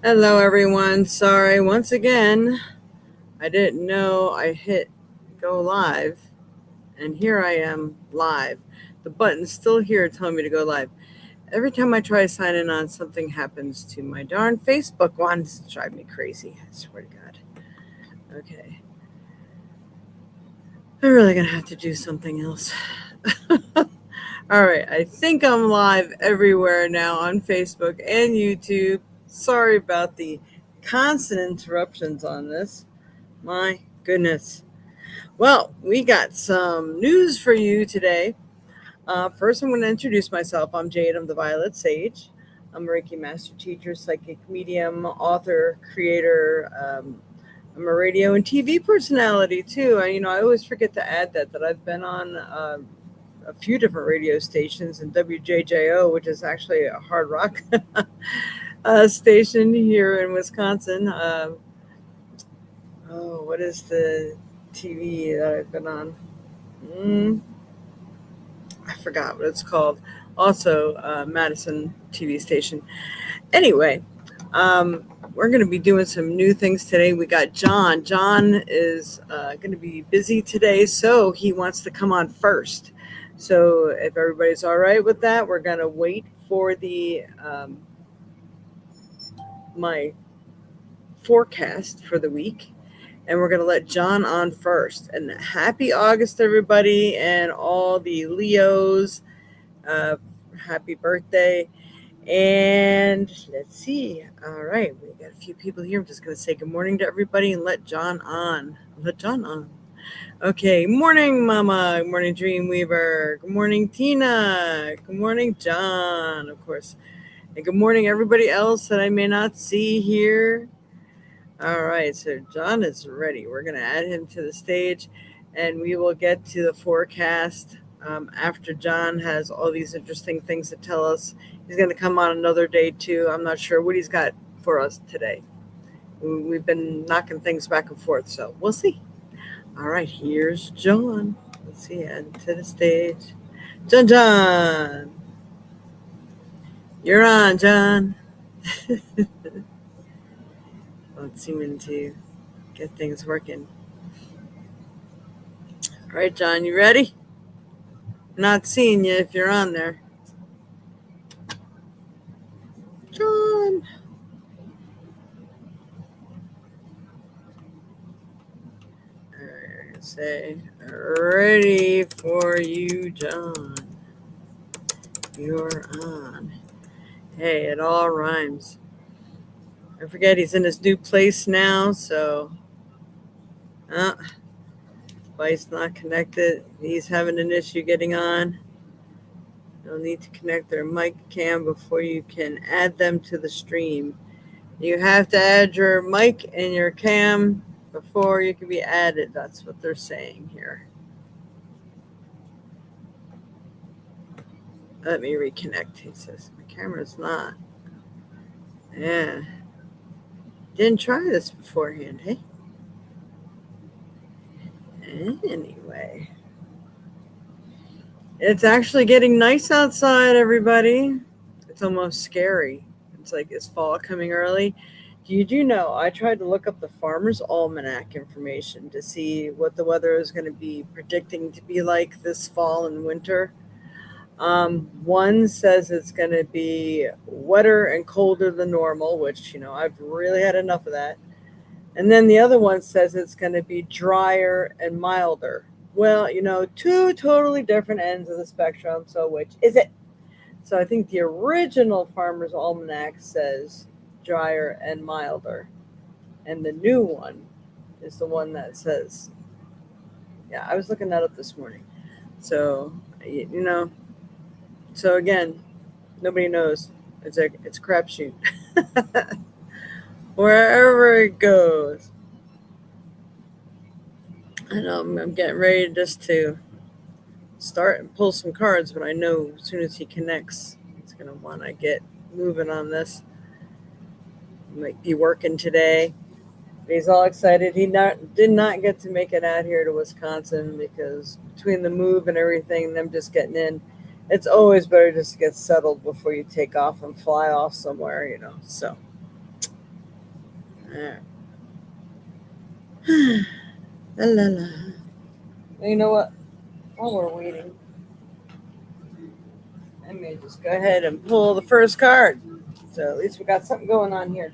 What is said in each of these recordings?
Hello, everyone. Sorry, once again, I didn't know I hit go live, and here I am live. The button's still here telling me to go live. Every time I try signing on, something happens to my darn Facebook one. It's driving me crazy. I swear to God. Okay. I'm really going to have to do something else. All right. I think I'm live everywhere now on Facebook and YouTube. Sorry about the constant interruptions on this. My goodness. Well, we got some news for you today. First, I'm going to introduce myself. I'm Jade. I'm the Violet Sage. I'm a Reiki Master Teacher, Psychic Medium, author, creator. I'm a radio and TV personality, too. I always forget to add that I've been on a few different radio stations, and WJJO, which is actually a hard rock station here in Wisconsin. What is the TV that I've been on? I forgot what it's called. Also, Madison TV station. Anyway, we're going to be doing some new things today. We got John. John is going to be busy today, so he wants to come on first. So if everybody's all right with that, we're going to wait for the my forecast for the week. And we're going to let John on first. And happy August, everybody, and all the Leos. Happy birthday. And let's see. All right, we got a few people here. I'm just going to say good morning to everybody and let John on. Okay, morning, Mama. Good morning, Dreamweaver. Good morning, Tina. Good morning, John, of course. And good morning, everybody else that I may not see here. All right, so John is ready. We're going to add him to the stage, and we will get to the forecast after John has all these interesting things to tell us. He's going to come on another day, too. I'm not sure what he's got for us today. We've been knocking things back and forth, so we'll see. All right, here's John. Let's see, add to the stage. John. You're on, John. Well, it's seeming to get things working. All right, John, you ready? I'm not seeing you if you're on there. John. Say, ready for you, John. You're on. Hey, it all rhymes. I forget he's in his new place now, so device not connected. He's having an issue getting on. You'll need to connect their mic cam before you can add them to the stream. You have to add your mic and your cam before you can be added. That's what they're saying here. Let me reconnect. He says my camera's not. Yeah. Didn't try this beforehand, hey? Anyway. It's actually getting nice outside, everybody. It's almost scary. It's like, is fall coming early? You do know, I tried to look up the Farmer's Almanac information to see what the weather is going to be predicting to be like this fall and winter. One says it's going to be wetter and colder than normal, which, I've really had enough of that. And then the other one says it's going to be drier and milder. Well, two totally different ends of the spectrum. So which is it? So I think the original Farmer's Almanac says drier and milder, and the new one is the one that says, yeah, I was looking that up this morning. So, you know, so again, nobody knows. It's a crapshoot. Wherever it goes. I know I'm getting ready just to start and pull some cards, but I know as soon as he connects, he's going to want to get moving on this. He might be working today. He's all excited. Did not get to make it out here to Wisconsin because between the move and everything, them just getting in, it's always better just to get settled before you take off and fly off somewhere. So, all right. La, la, la. You know what? While we're waiting, I may just go ahead and pull the first card. So at least we got something going on here.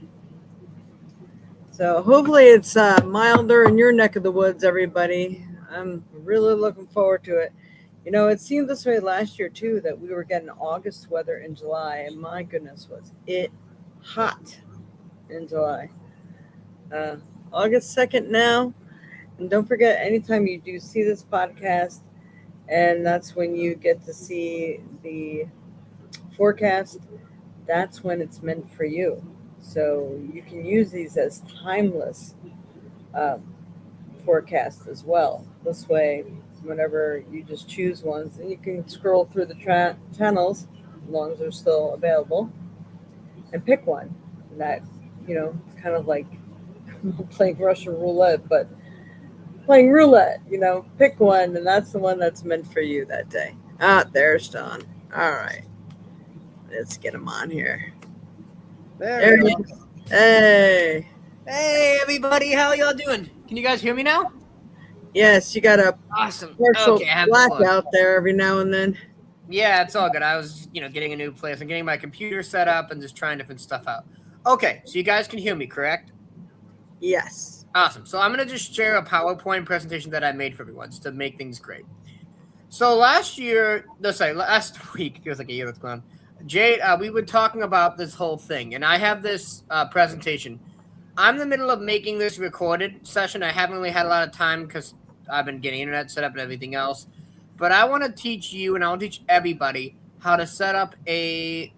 So hopefully it's milder in your neck of the woods, everybody. I'm really looking forward to it. It seemed this way last year too, that we were getting August weather in July, and my goodness, was it hot in July. August 2nd now, and don't forget, anytime you do see this podcast, and that's when you get to see the forecast, that's when it's meant for you. So you can use these as timeless forecasts as well. This way, whenever you just choose ones, and you can scroll through the channels as long as they're still available, and pick one. And that, it's kind of like playing Russian roulette, but playing roulette, pick one, and that's the one that's meant for you that day. There's Don. All right. Let's get him on here. There we go. Hey. Hey, everybody. How y'all doing? Can you guys hear me now? Yes, you got a awesome partial blackout there every now and then. Yeah, it's all good. I was, getting a new place and getting my computer set up and just trying different stuff out. Okay, so you guys can hear me, correct? Yes. Awesome. So I'm going to just share a PowerPoint presentation that I made for everyone just to make things great. So last week, it feels like a year that's gone. Jade, we were talking about this whole thing, and I have this presentation. I'm in the middle of making this recorded session. I haven't really had a lot of time because I've been getting internet set up and everything else. But I want to teach you, and I want to teach everybody how to set up a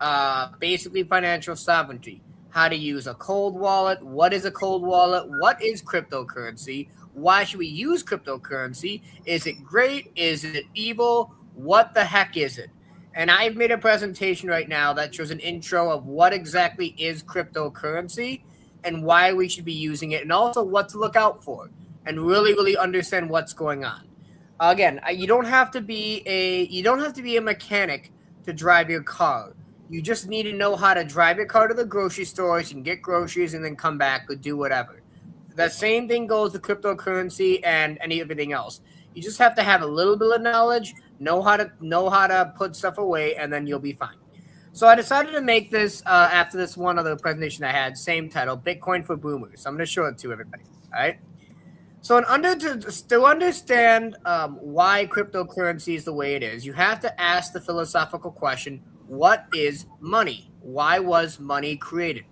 basically financial sovereignty. How to use a cold wallet. What is a cold wallet? What is cryptocurrency? Why should we use cryptocurrency? Is it great? Is it evil? What the heck is it? And I've made a presentation right now that shows an intro of what exactly is cryptocurrency and why we should be using it, and also what to look out for and really, really understand what's going on. Again, you don't have to be a mechanic to drive your car. You just need to know how to drive your car to the grocery store so you can get groceries and then come back or do whatever. The same thing goes to cryptocurrency and everything else. You just have to have a little bit of knowledge, know how to put stuff away, and then you'll be fine. So I decided to make this after this one other presentation I had, same title, Bitcoin for Boomers. So I'm going to show it to everybody. All right. So to understand why cryptocurrency is the way it is, you have to ask the philosophical question: what is money? Why was money created?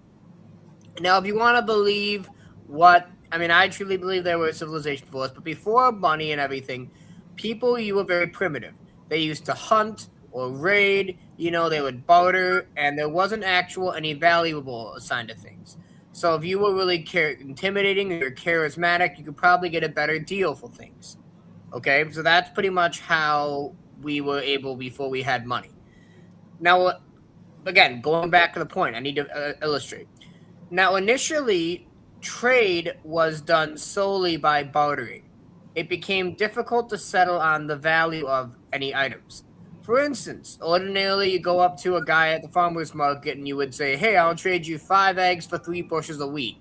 Now, if you want to believe I truly believe there was civilization before us, but before money and everything, you were very primitive. They used to hunt or raid, they would barter, and there wasn't any valuable assigned to things. So if you were really intimidating or charismatic, you could probably get a better deal for things. Okay, so that's pretty much how we were able before we had money. Now, again, going back to the point, I need to illustrate. Now, initially, trade was done solely by bartering. It became difficult to settle on the value of any items. For instance, ordinarily you go up to a guy at the farmer's market and you would say, hey, I'll trade you 5 eggs for 3 bushels of wheat.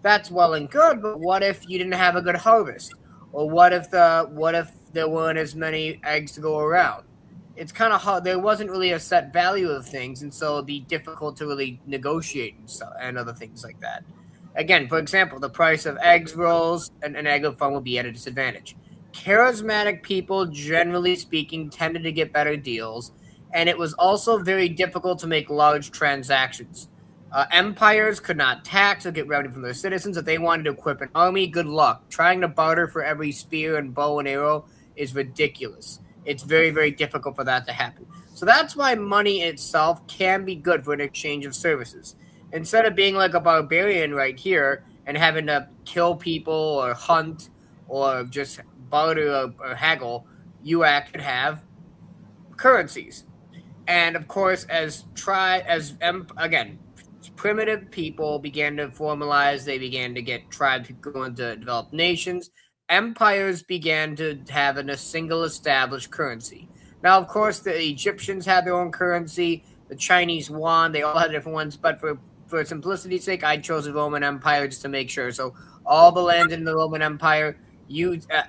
That's well and good, but what if you didn't have a good harvest? Or what if there weren't as many eggs to go around? It's kind of hard. There wasn't really a set value of things, and so it'd be difficult to really negotiate and other things like that. Again, for example, the price of eggs rose, and an egg of farm would be at a disadvantage. charismatic people, generally speaking, tended to get better deals, and it was also very difficult to make large transactions. Empires could not tax or get revenue from their citizens. If they wanted to equip an army, good luck. Trying to barter for every spear and bow and arrow is ridiculous. It's very, very difficult for that to happen. So that's why money itself can be good for an exchange of services. Instead of being like a barbarian right here and having to kill people or hunt or just barter or haggle, you could have currencies. And of course, again, primitive people began to formalize, they began to get tribes going to develop nations. Empires began to have a single established currency. Now, of course, the Egyptians had their own currency, the Chinese yuan, they all had different ones, but for simplicity's sake, I chose the Roman Empire just to make sure. So all the lands in the Roman Empire,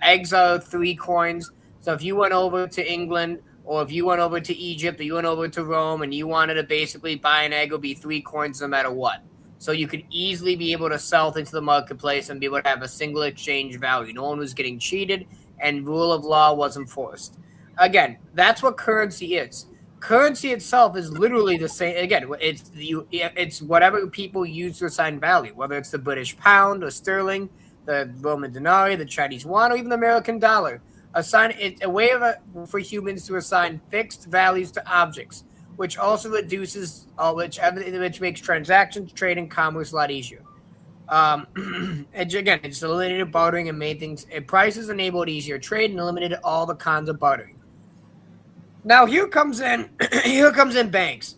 eggs are 3 coins. So if you went over to England, or if you went over to Egypt, or you went over to Rome, and you wanted to basically buy an egg, it would be 3 coins no matter what. So you could easily be able to sell things to the marketplace and be able to have a single exchange value. No one was getting cheated, and rule of law was enforced. Again, that's what currency is. Currency itself is literally the same. Again, it's whatever people use to assign value, whether it's the British pound or sterling, the Roman denarii, the Chinese yuan, or even the American dollar. It's a way for humans to assign fixed values to objects, which also reduces which makes transactions, trade, and commerce a lot easier. It's eliminated bartering and made things. Prices enabled easier trade and eliminated all the cons of bartering. Now here comes in banks.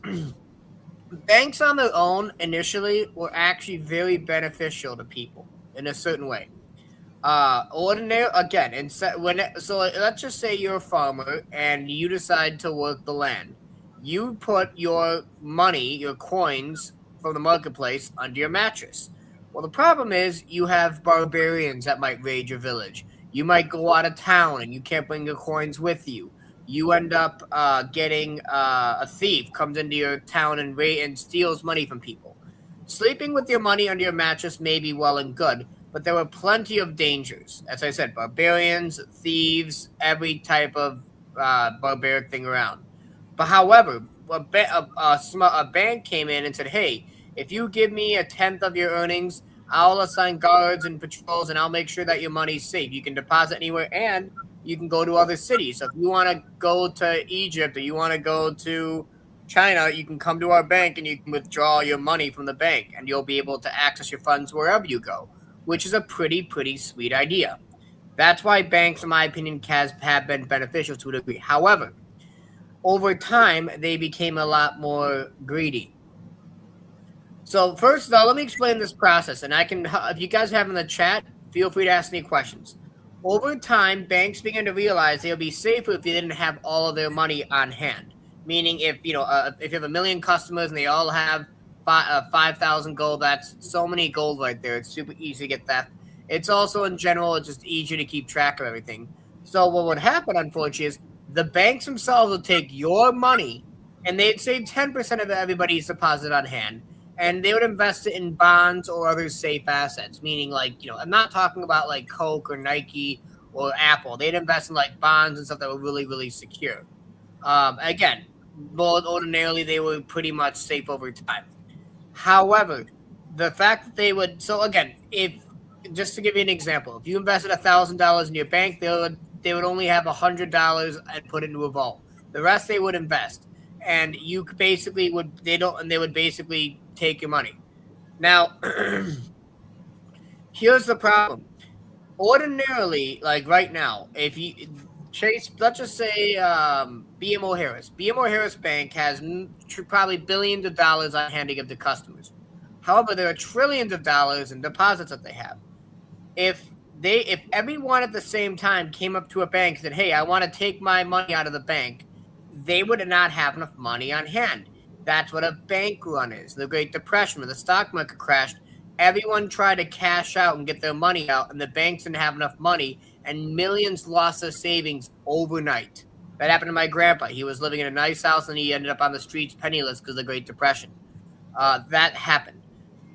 Banks on their own initially were actually very beneficial to people in a certain way. Ordinary again, and so let's just say you're a farmer and you decide to work the land. You put your money, your coins from the marketplace under your mattress. Well, the problem is you have barbarians that might raid your village. You might go out of town and you can't bring your coins with you. You end up getting a thief comes into your town and steals money from people. Sleeping with your money under your mattress may be well and good, but there were plenty of dangers. As I said, barbarians, thieves, every type of barbaric thing around. But however, a bank came in and said, hey, if you give me 1/10 of your earnings, I'll assign guards and patrols, and I'll make sure that your money's safe. You can deposit anywhere, and you can go to other cities. So if you want to go to Egypt or you want to go to China, you can come to our bank and you can withdraw your money from the bank, and you'll be able to access your funds wherever you go, which is a pretty sweet idea. That's why banks, in my opinion, have been beneficial to a degree. However, over time, they became a lot more greedy. So first of all, let me explain this process, and if you guys have in the chat, feel free to ask any questions. Over time, banks began to realize they would be safer if they didn't have all of their money on hand. Meaning, if you have 1 million customers and they all have 5,000 gold, that's so many gold right there. It's super easy to get theft. It's also, in general, it's just easier to keep track of everything. So what would happen, unfortunately, is the banks themselves would take your money and they'd save 10% of everybody's deposit on hand, and they would invest it in bonds or other safe assets. Meaning, I'm not talking about like Coke or Nike or Apple. They'd invest in like bonds and stuff that were really secure. Again, ordinarily they were pretty much safe over time. However, the fact that they would, so again, just to give you an example, if you invested $1,000 in your bank, they would only have $100 and put it into a vault. The rest they would invest, and you basically they would basically take your money. Now, here's the problem. Ordinarily, like right now, if you Chase, let's just say BMO Harris Bank has probably billions of dollars on hand to give to customers. However, there are trillions of dollars in deposits that they have. If everyone at the same time came up to a bank and said, hey, I want to take my money out of the bank, they would not have enough money on hand. That's what a bank run is. The Great Depression, when the stock market crashed, everyone tried to cash out and get their money out, and the banks didn't have enough money, and millions lost their savings overnight. That happened to my grandpa. He was living in a nice house, and he ended up on the streets penniless because of the Great Depression. That happened.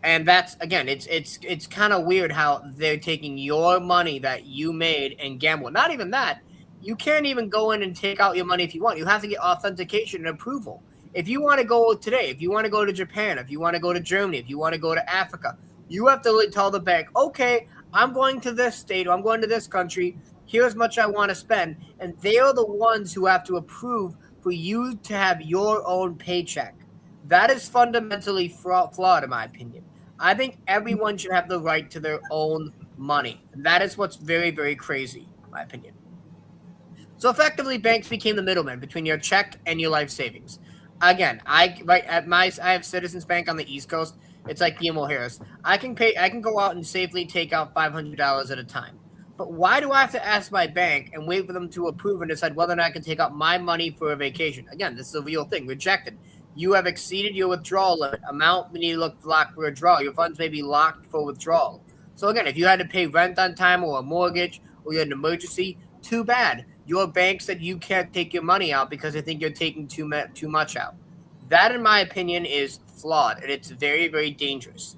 And that's, again, it's kind of weird how they're taking your money that you made and gamble. Not even that, you can't even go in and take out your money if you want. You have to get authentication and approval. If you want to go today, if you want to go to Japan, if you want to go to Germany, if you want to go to Africa, you have to tell the bank, okay, I'm going to this state or I'm going to this country. Here's much I want to spend, and they are the ones who have to approve for you to have your own paycheck. That is fundamentally flawed, in my opinion. I think everyone should have the right to their own money. That is what's very, very crazy, in my opinion. So effectively, banks became the middleman between your check and your life savings. Again, I have Citizens Bank on the East Coast. It's like BMO Harris. I can go out and safely take out $500 at a time. But why do I have to ask my bank and wait for them to approve and decide whether or not I can take out my money for a vacation? Again, this is a real thing. Rejected. You have exceeded your withdrawal limit. Amount when you look locked for withdrawal. Your funds may be locked for withdrawal. So again, if you had to pay rent on time or a mortgage or you had an emergency, too bad. Your bank said you can't take your money out because they think you're taking too much out. That, in my opinion, is flawed, and it's very, very dangerous.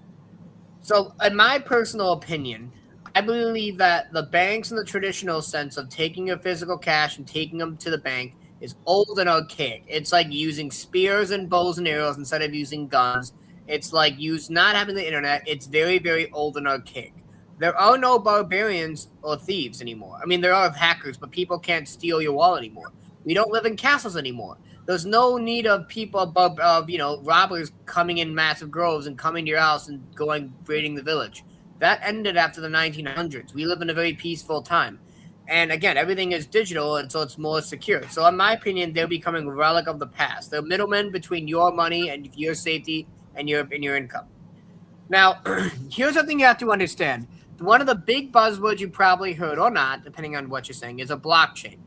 So, in my personal opinion, I believe that the banks in the traditional sense of taking your physical cash and taking them to the bank is old and archaic. It's like using spears and bows and arrows instead of using guns. It's like not having the internet. It's very, very old and archaic. There are no barbarians or thieves anymore. I mean, there are hackers, but people can't steal your wallet anymore. We don't live in castles anymore. There's no need of people robbers coming in massive groves and coming to your house and going raiding the village. That ended after the 1900s. We live in a very peaceful time. And again, everything is digital, and so it's more secure. So in my opinion, they're becoming a relic of the past. They're middlemen between your money and your safety and your income. Now, here's something you have to understand. One of the big buzzwords you probably heard or not, depending on what you're saying, is a blockchain.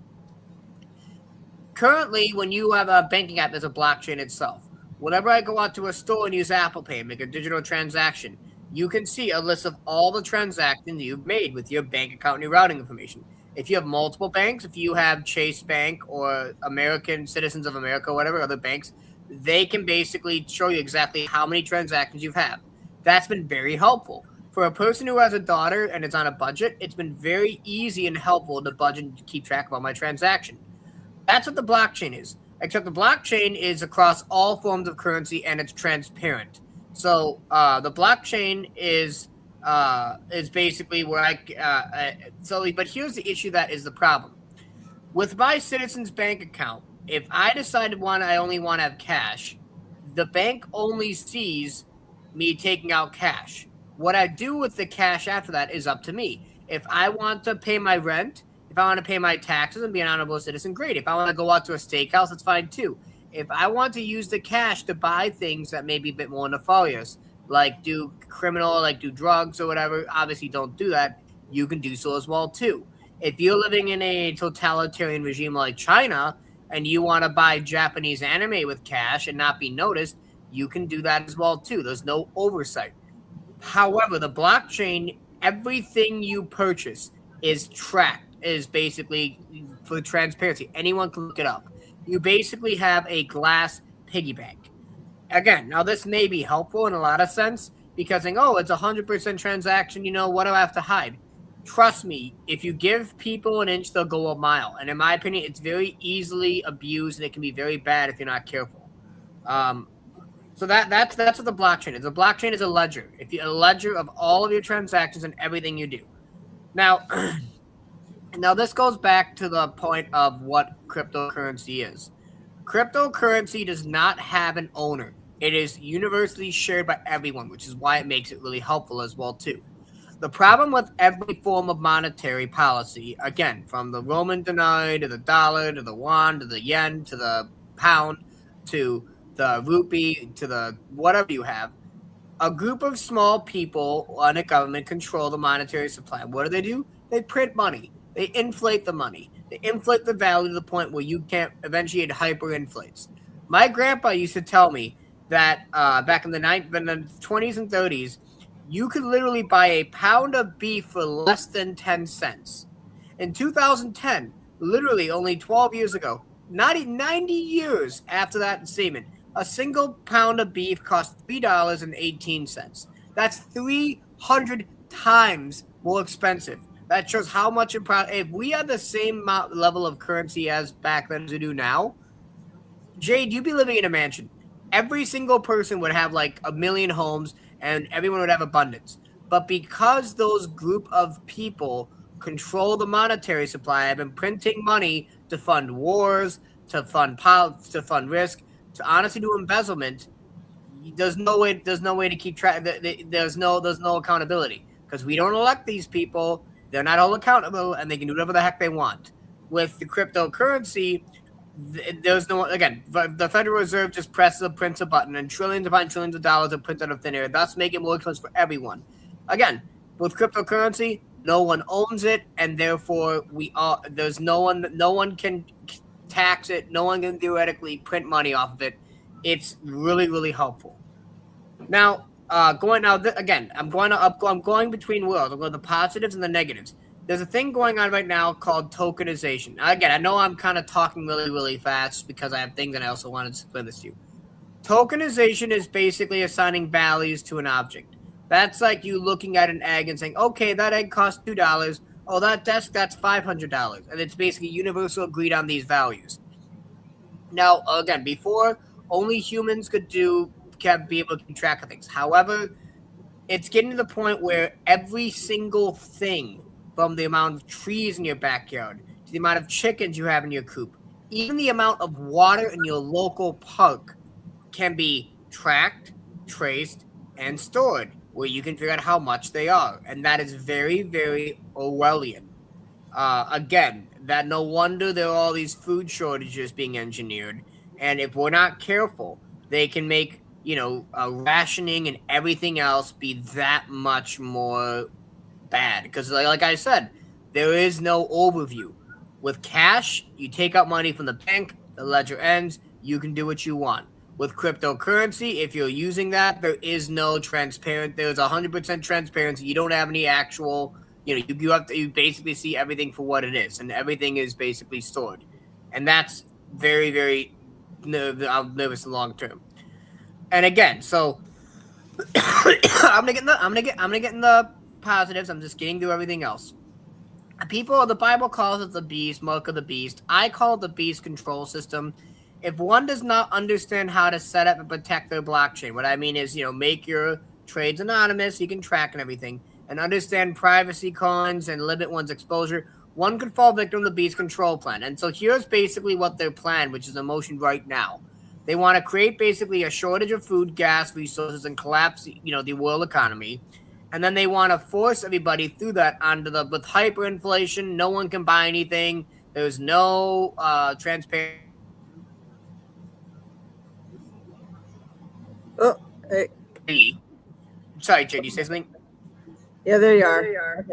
Currently, when you have a banking app, there's a blockchain itself. Whenever I go out to a store and use Apple Pay and make a digital transaction, you can see a list of all the transactions you've made with your bank account and your routing information. If you have multiple banks, if you have Chase Bank or American Citizens of America, whatever other banks, they can basically show you exactly how many transactions you have. That's been very helpful. For a person who has a daughter and is on a budget, it's been very easy and helpful to budget and keep track of all my transactions. That's what the blockchain is. Except the blockchain is across all forms of currency and it's transparent. So the blockchain is basically where but here's the issue that is the problem. With my Citizens Bank account, if I decided I only want to have cash, the bank only sees me taking out cash. What I do with the cash after that is up to me. If I want to pay my rent, if I want to pay my taxes and be an honorable citizen, great. If I want to go out to a steakhouse, that's fine too. If I want to use the cash to buy things that may be a bit more nefarious, like do drugs or whatever, obviously don't do that. You can do so as well too. If you're living in a totalitarian regime like China and you want to buy Japanese anime with cash and not be noticed, you can do that as well too. There's no oversight. However, the blockchain, everything you purchase is tracked, is basically for transparency. Anyone can look it up. You basically have a glass piggy bank. Again, now this may be helpful in a lot of sense because saying, oh, it's 100% transaction, what do I have to hide? Trust me, if you give people an inch, they'll go a mile. And in my opinion, it's very easily abused and it can be very bad if you're not careful. So that's what the blockchain is. The blockchain is a ledger. A ledger of all of your transactions and everything you do. Now, this goes back to the point of what cryptocurrency is. Cryptocurrency does not have an owner. It is universally shared by everyone, which is why it makes it really helpful as well too. The problem with every form of monetary policy, again, from the Roman denarii to the dollar to the yuan to the yen to the pound to the rupee to the whatever you have, a group of small people on a government control the monetary supply. What do? They print money. They inflate the money. They inflate the value to the point where you can't, eventually it hyperinflates. My grandpa used to tell me that back in the 20s and 30s, you could literally buy a pound of beef for less than 10 cents. In 2010, literally only 12 years ago, 90 years after that statement, a single pound of beef cost $3.18. That's 300 times more expensive. That shows how much if we had the same level of currency as back then as we do now, Jade, you'd be living in a mansion. Every single person would have like a million homes and everyone would have abundance. But because those group of people control the monetary supply, have been printing money to fund wars, to fund risk, to honestly do embezzlement, there's no way to keep track. There's no accountability because we don't elect these people. They're not all accountable, and they can do whatever the heck they want. With the cryptocurrency, there's no, again, the Federal Reserve just prints a button, and trillions upon trillions of dollars are printed out of thin air, thus making it more expensive for everyone. Again, with cryptocurrency, no one owns it, and therefore there's no one can tax it, no one can theoretically print money off of it. It's really, really helpful. Now, again, I'm going between worlds. I'm going the positives and the negatives. There's a thing going on right now called tokenization. Now, again, I know I'm kind of talking really, really fast because I have things and I also wanted to explain this to you. Tokenization is basically assigning values to an object. That's like you looking at an egg and saying, okay, that egg costs $2. Oh, that desk, that's $500. And it's basically universal agreed on these values. Now, again, before, only humans can be able to keep track of things. However, it's getting to the point where every single thing, from the amount of trees in your backyard to the amount of chickens you have in your coop, even the amount of water in your local park, can be tracked, traced, and stored, where you can figure out how much they are. And that is very, very Orwellian. Again, that no wonder there are all these food shortages being engineered. And if we're not careful, they can make, rationing and everything else be that much more bad. Because, like I said, there is no overview. With cash, you take out money from the bank, the ledger ends, you can do what you want. With cryptocurrency, if you're using that, there is no there's 100% transparency. You don't have any actual, you basically see everything for what it is, and everything is basically stored. And that's very, very nervous in the long term. And again, so I'm gonna get in the positives. I'm just getting through everything else. The Bible calls it the beast, mark of the beast. I call it the beast control system. If one does not understand how to set up and protect their blockchain, what I mean is, make your trades anonymous, you can track and everything, and understand privacy cons and limit one's exposure, one could fall victim to the beast control plan. And so here's basically what their plan, which is in motion right now. They want to create basically a shortage of food, gas, resources, and collapse, the world economy. And then they want to force everybody through that with hyperinflation. No one can buy anything. There's no transparency. Oh, hey. Sorry, Jade, you say something? Yeah, there you are.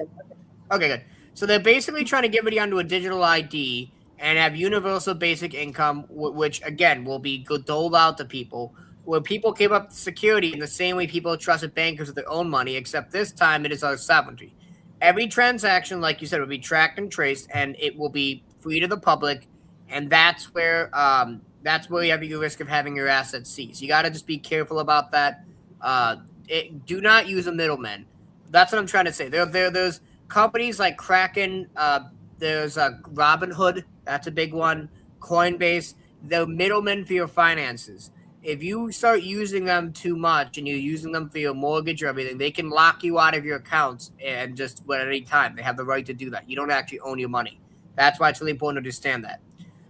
Okay, good. So they're basically trying to get everybody onto a digital ID and have universal basic income, which, again, will be doled out to people, where people give up security in the same way people trusted bankers with their own money, except this time it is our sovereignty. Every transaction, like you said, will be tracked and traced, and it will be free to the public, and that's where you have your risk of having your assets seized. You got to just be careful about that. Do not use a middleman. That's what I'm trying to say. There's companies like Kraken. There's Robinhood. That's a big one. Coinbase. They're middlemen for your finances. If you start using them too much and you're using them for your mortgage or everything, they can lock you out of your accounts and just at any time. They have the right to do that. You don't actually own your money. That's why it's really important to understand that.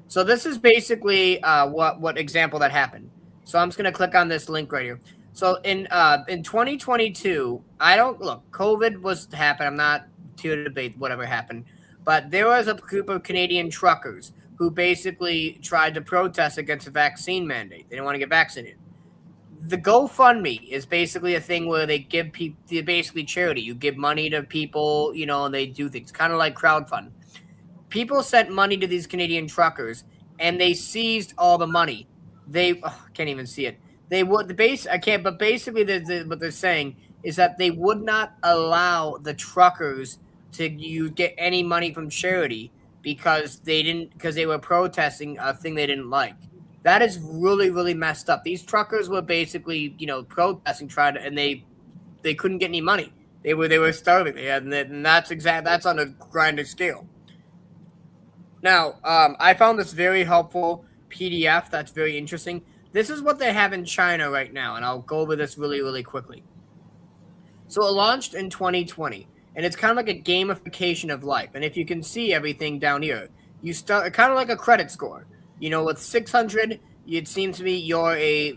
So this is basically what example that happened. So I'm just going to click on this link right here. So in 2022, COVID was happened. I'm not here to debate whatever happened, but there was a group of Canadian truckers who basically tried to protest against a vaccine mandate. They didn't want to get vaccinated. The GoFundMe is basically a thing where they give people, basically charity. You give money to people, and they do things, kind of like crowdfund. People sent money to these Canadian truckers, and they seized all the money. They can't even see it. They would but basically what they're saying is that they would not allow the truckers to get any money from charity because they were protesting a thing they didn't like. That is really, really messed up. These truckers were basically, protesting, and they they couldn't get any money. They were starving. And that's on a grander scale. Now, I found this very helpful PDF that's very interesting. This is what they have in China right now, and I'll go over this really, really quickly. So it launched in 2020, and it's kind of like a gamification of life. And if you can see everything down here, you start kind of like a credit score. With 600, it seems to me you're a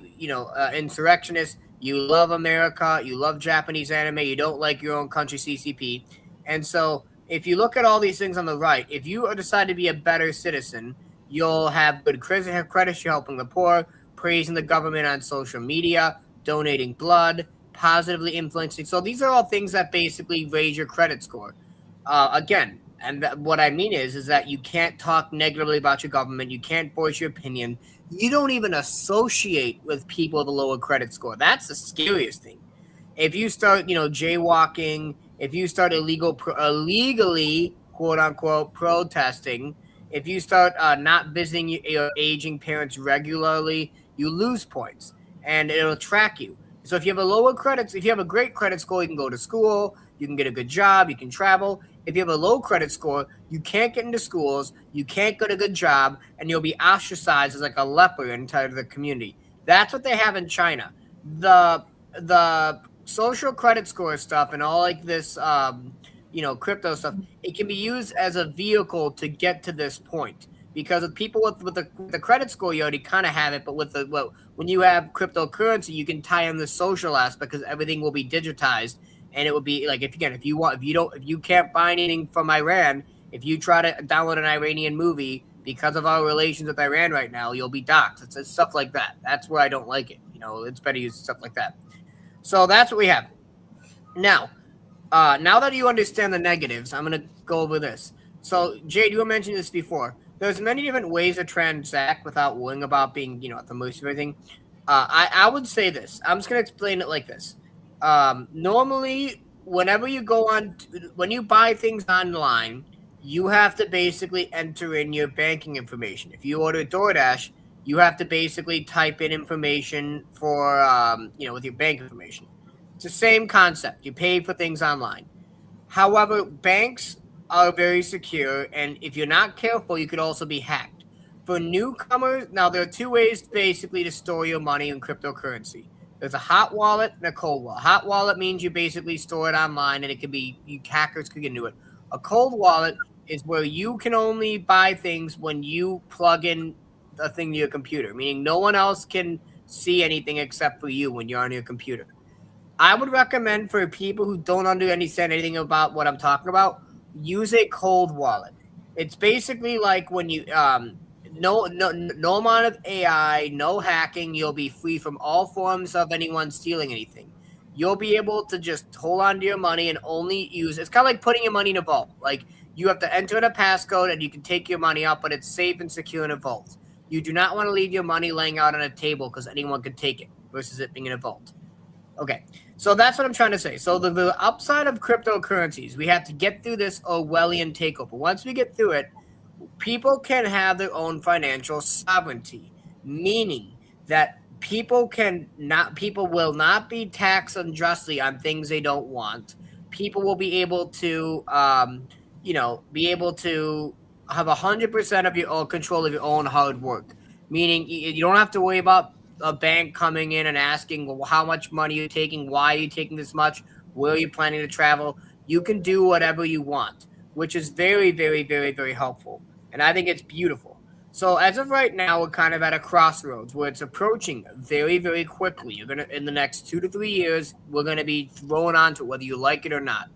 insurrectionist. You love America. You love Japanese anime. You don't like your own country CCP. And so if you look at all these things on the right, if you decide to be a better citizen, you'll have good credits. You're helping the poor, praising the government on social media, donating blood, positively influencing. So these are all things that basically raise your credit score. Again, and what I mean is that you can't talk negatively about your government. You can't voice your opinion. You don't even associate with people with a lower credit score. That's the scariest thing. If you start, jaywalking, if you start illegally, quote unquote, protesting, if you start not visiting your aging parents regularly, you lose points, and it'll track you. So if you have a great credit score, you can go to school, you can get a good job, you can travel. If you have a low credit score, you can't get into schools, you can't get a good job, and you'll be ostracized as like a leper inside of the community. That's what they have in China. The social credit score stuff and all like this, crypto stuff, it can be used as a vehicle to get to this point. Because with people with the credit score, you already kind of have it, but when you have cryptocurrency, you can tie in the social aspect because everything will be digitized, and it will be like if you can't buy anything from Iran, if you try to download an Iranian movie because of our relations with Iran right now, you'll be doxxed. It's stuff like that. That's where I don't like it. It's better to use stuff like that. So that's what we have now. Now that you understand the negatives, I'm gonna go over this. So Jade, you were mentioning this before. There's many different ways to transact without worrying about being, at the mercy of everything. I would say this. I'm just going to explain it like this. Normally, when you buy things online, you have to basically enter in your banking information. If you order DoorDash, you have to basically type in information for, with your bank information. It's the same concept. You pay for things online. However, banks are very secure, and if you're not careful, you could also be hacked. For newcomers, now there are two ways basically to store your money in cryptocurrency. There's a hot wallet and a cold wallet. Hot wallet means you basically store it online, and it could be hackers could get into it. A cold wallet is where you can only buy things when you plug in a thing to your computer, meaning no one else can see anything except for you when you're on your computer. I would recommend for people who don't understand anything about what I'm talking about, use a cold wallet. It's basically like when you no amount of AI, no hacking. You'll be free from all forms of anyone stealing anything. You'll be able to just hold on to your money and only use. It's kind of like putting your money in a vault. Like you have to enter in a passcode and you can take your money out, but it's safe and secure in a vault. You do not want to leave your money laying out on a table because anyone could take it versus it being in a vault. Okay, so that's what I'm trying to say. So the upside of cryptocurrencies, we have to get through this Orwellian takeover. Once we get through it, people can have their own financial sovereignty, meaning that people will not be taxed unjustly on things they don't want. People will be able to, have 100% of your own control of your own hard work, meaning you don't have to worry about a bank coming in and asking, well, how much money you're taking, why are you taking this much, where are you planning to travel? You can do whatever you want, which is very, very, very, very helpful. And I think it's beautiful. So as of right now, we're kind of at a crossroads where it's approaching very, very quickly. In the next 2 to 3 years, we're going to be thrown onto it, whether you like it or not.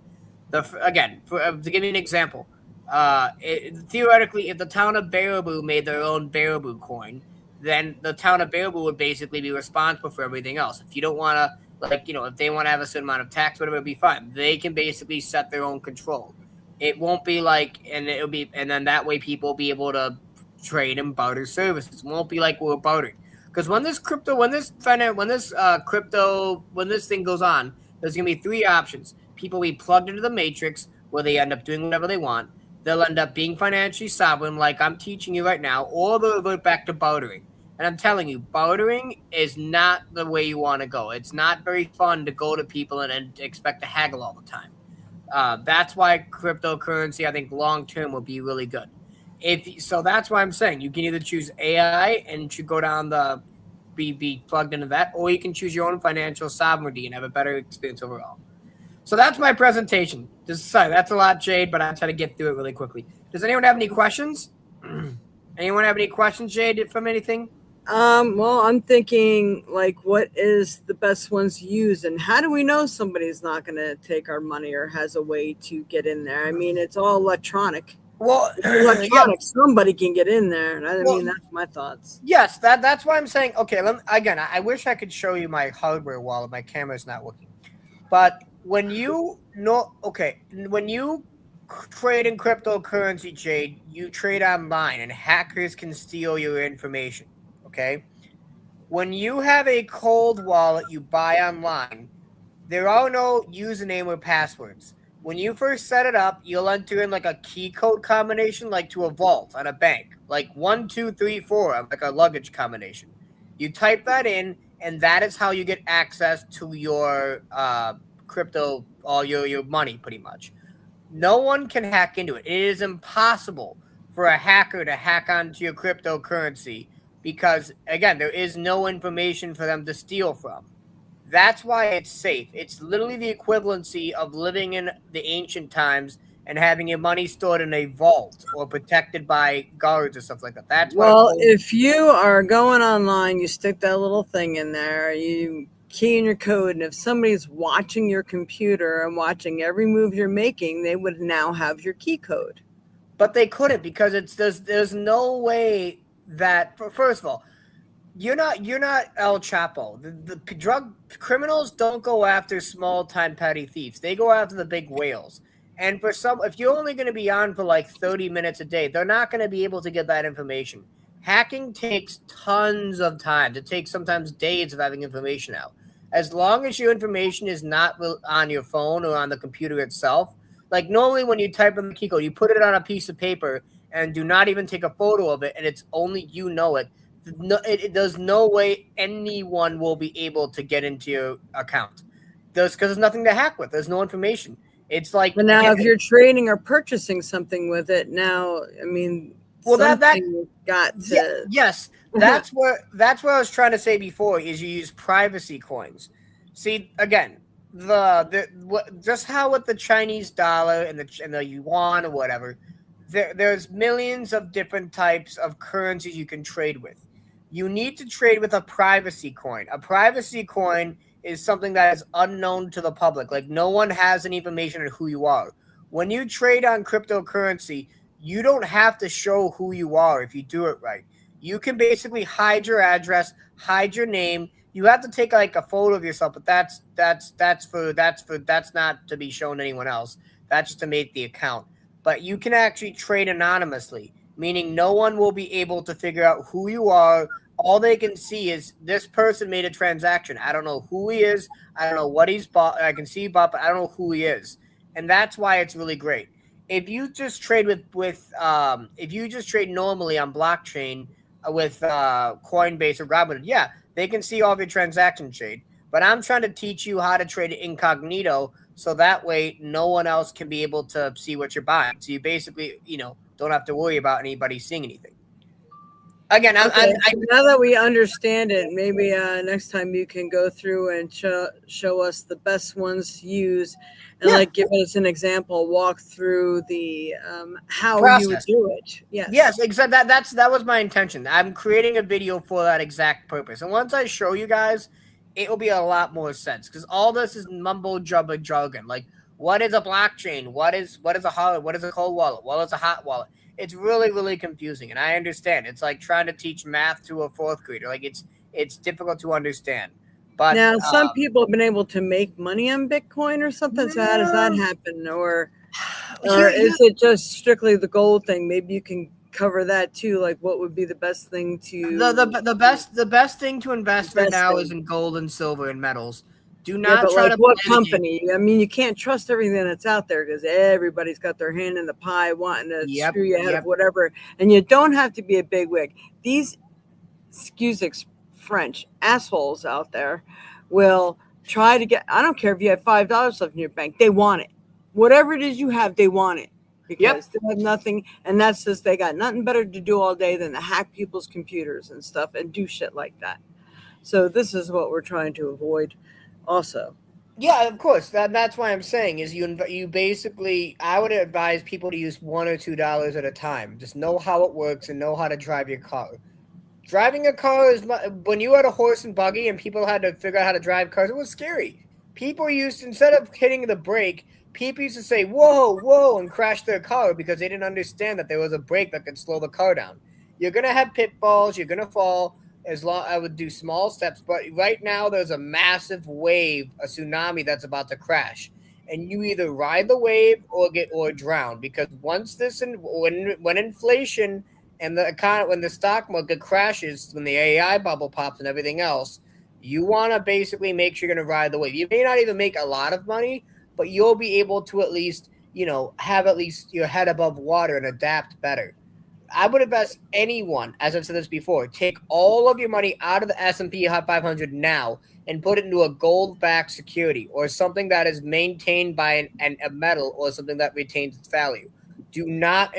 To give you an example, theoretically, if the town of Baraboo made their own Baraboo coin, then the town of Baraboo would basically be responsible for everything else. If you don't want to, if they want to have a certain amount of tax, whatever, it'll be fine. They can basically set their own control. It won't be and then that way people will be able to trade and barter services. It won't be like we're bartering. Because when this thing goes on, there's going to be 3 options. People will be plugged into the matrix where they end up doing whatever they want. They'll end up being financially sovereign, like I'm teaching you right now, or they'll revert back to bartering. And I'm telling you, bartering is not the way you want to go. It's not very fun to go to people and expect to haggle all the time. That's why cryptocurrency, I think, long term will be really good. If so, that's why I'm saying you can either choose AI and should go down the be plugged into that, or you can choose your own financial sovereignty and have a better experience overall. So that's my presentation. Just sorry, that's a lot, Jade, but I'll try to get through it really quickly. Does anyone have any questions? Anyone have any questions, Jade, from anything? Well, I'm thinking like, what is the best ones to use, and how do we know somebody's not going to take our money or has a way to get in there? I mean, it's all electronic. Well, It's electronic. yeah. Somebody can get in there. And I Well, mean, that's my thoughts. yes, that's why I'm saying. Okay, again, I wish I could show you my hardware wallet. My camera's not working. But when you when you trade in cryptocurrency, Jade, you trade online, and hackers can steal your information. Okay, when you have a cold wallet you buy online, there are no username or passwords. When you first set it up, you'll enter in like a key code combination, like to a vault on a bank, like 1 2 3 4, like a luggage combination. You type that in, and that is how you get access to your crypto, all your money, pretty much. No one can hack into it. It is impossible for a hacker to hack onto your cryptocurrency because, again, there is no information for them to steal from. That's why it's safe. It's literally the equivalency of living in the ancient times and having your money stored in a vault or protected by guards or stuff like that. That's what. Well, if you are going online, you stick that little thing in there, you key in your code, and if somebody's watching your computer and watching every move you're making, they would now have your key code. But they couldn't because there's no way that, first of all, you're not El Chapo. The drug criminals don't go after small time petty thieves. They go after the big whales. And for some, if you're only going to be on for like 30 minutes a day, they're not going to be able to get that information. Hacking takes tons of time. It takes sometimes days of having information out. As long as your information is not on your phone or on the computer itself, like normally when you type in the key code, you put it on a piece of paper and do not even take a photo of it, and it's only you know it. No, there's no way anyone will be able to get into your account. Because there's nothing to hack with. There's no information. It's like, but now if you're trading or purchasing something with it, now I mean, well, that got to yes, that's what I was trying to say before. Is you use privacy coins. See, again, just how with the Chinese dollar and the yuan or whatever, there's millions of different types of currencies you can trade with. You need to trade with a privacy coin. A privacy coin is something that is unknown to the public. Like no one has any information on who you are. When you trade on cryptocurrency, you don't have to show who you are if you do it right. You can basically hide your address, hide your name. You have to take like a photo of yourself, but that's not to be shown to anyone else. That's just to make the account. But you can actually trade anonymously, meaning no one will be able to figure out who you are. All they can see is this person made a transaction. I don't know who he is. I don't know what he's bought. I can see he bought, but I don't know who he is. And that's why it's really great. If you just trade if you just trade normally on blockchain with Coinbase or Robinhood, yeah, they can see all of your transaction trade. But I'm trying to teach you how to trade incognito, so that way no one else can be able to see what you're buying. So you basically, don't have to worry about anybody seeing anything. Again, now that we understand it, maybe next time you can go through and show us the best ones to use, and like give us an example, walk through the how process. You would do it. Yes, exactly. That was my intention. I'm creating a video for that exact purpose, and once I show you guys, it will be a lot more sense because all this is mumbo jumbo jargon. Like, what is a blockchain? What is a hot? What is a cold wallet? What is a hot wallet? It's really, really confusing, and I understand. It's like trying to teach math to a fourth grader. Like it's difficult to understand. But now some people have been able to make money on Bitcoin or something. So how does that happen? Or is it just strictly the gold thing? Maybe you can cover that too. Like, what would be the best thing to the best thing to invest right now is in gold and silver and metals. Do not try to what company? I mean, you can't trust everything that's out there because everybody's got their hand in the pie wanting to screw you out of whatever. And you don't have to be a bigwig. These excuse French, assholes out there will try to get, I don't care if you have $5 left in your bank, they want it. Whatever it is you have, they want it Yep. because they have nothing. And that's just, they got nothing better to do all day than to hack people's computers and stuff and do shit like that. So this is what we're trying to avoid also. Yeah, of course. That's why I'm saying is you basically I would advise people to use $1 or $2 at a time. Just know how it works and know how to drive your car. Driving a car is when you had a horse and buggy and people had to figure out how to drive cars. It was scary. People used instead of hitting the brake, people used to say "whoa, whoa" and crash their car because they didn't understand that there was a brake that could slow the car down. You're gonna have pitfalls. You're gonna fall. As long I would do small steps, but right now there's a massive wave, a tsunami that's about to crash, and you either ride the wave or drown because once when inflation and the economy when the stock market crashes, when the AI bubble pops and everything else, you want to basically make sure you're going to ride the wave. You may not even make a lot of money, but you'll be able to at least have at least your head above water and adapt better. I would advise anyone, as I've said this before, take all of your money out of the S&P 500 now and put it into a gold-backed security or something that is maintained by a metal or something that retains its value. Do not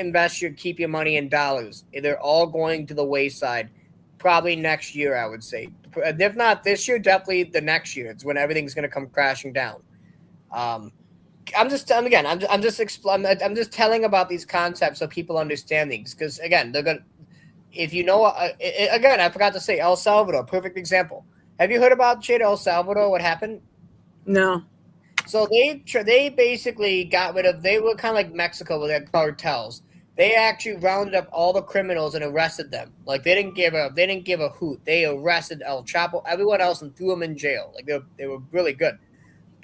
keep your money in dollars. They're all going to the wayside. Probably next year, I would say. If not this year, definitely the next year. It's when everything's going to come crashing down. I'm just again. I'm just telling about these concepts so people understand these because again, they're gonna. If you know, again, I forgot to say El Salvador, perfect example. Have you heard about Jade El Salvador? What happened? No. So they basically got rid of. They were kind of like Mexico with their cartels. They actually rounded up all the criminals and arrested them. Like they didn't give a hoot. They arrested El Chapo, everyone else, and threw them in jail. Like they were really good.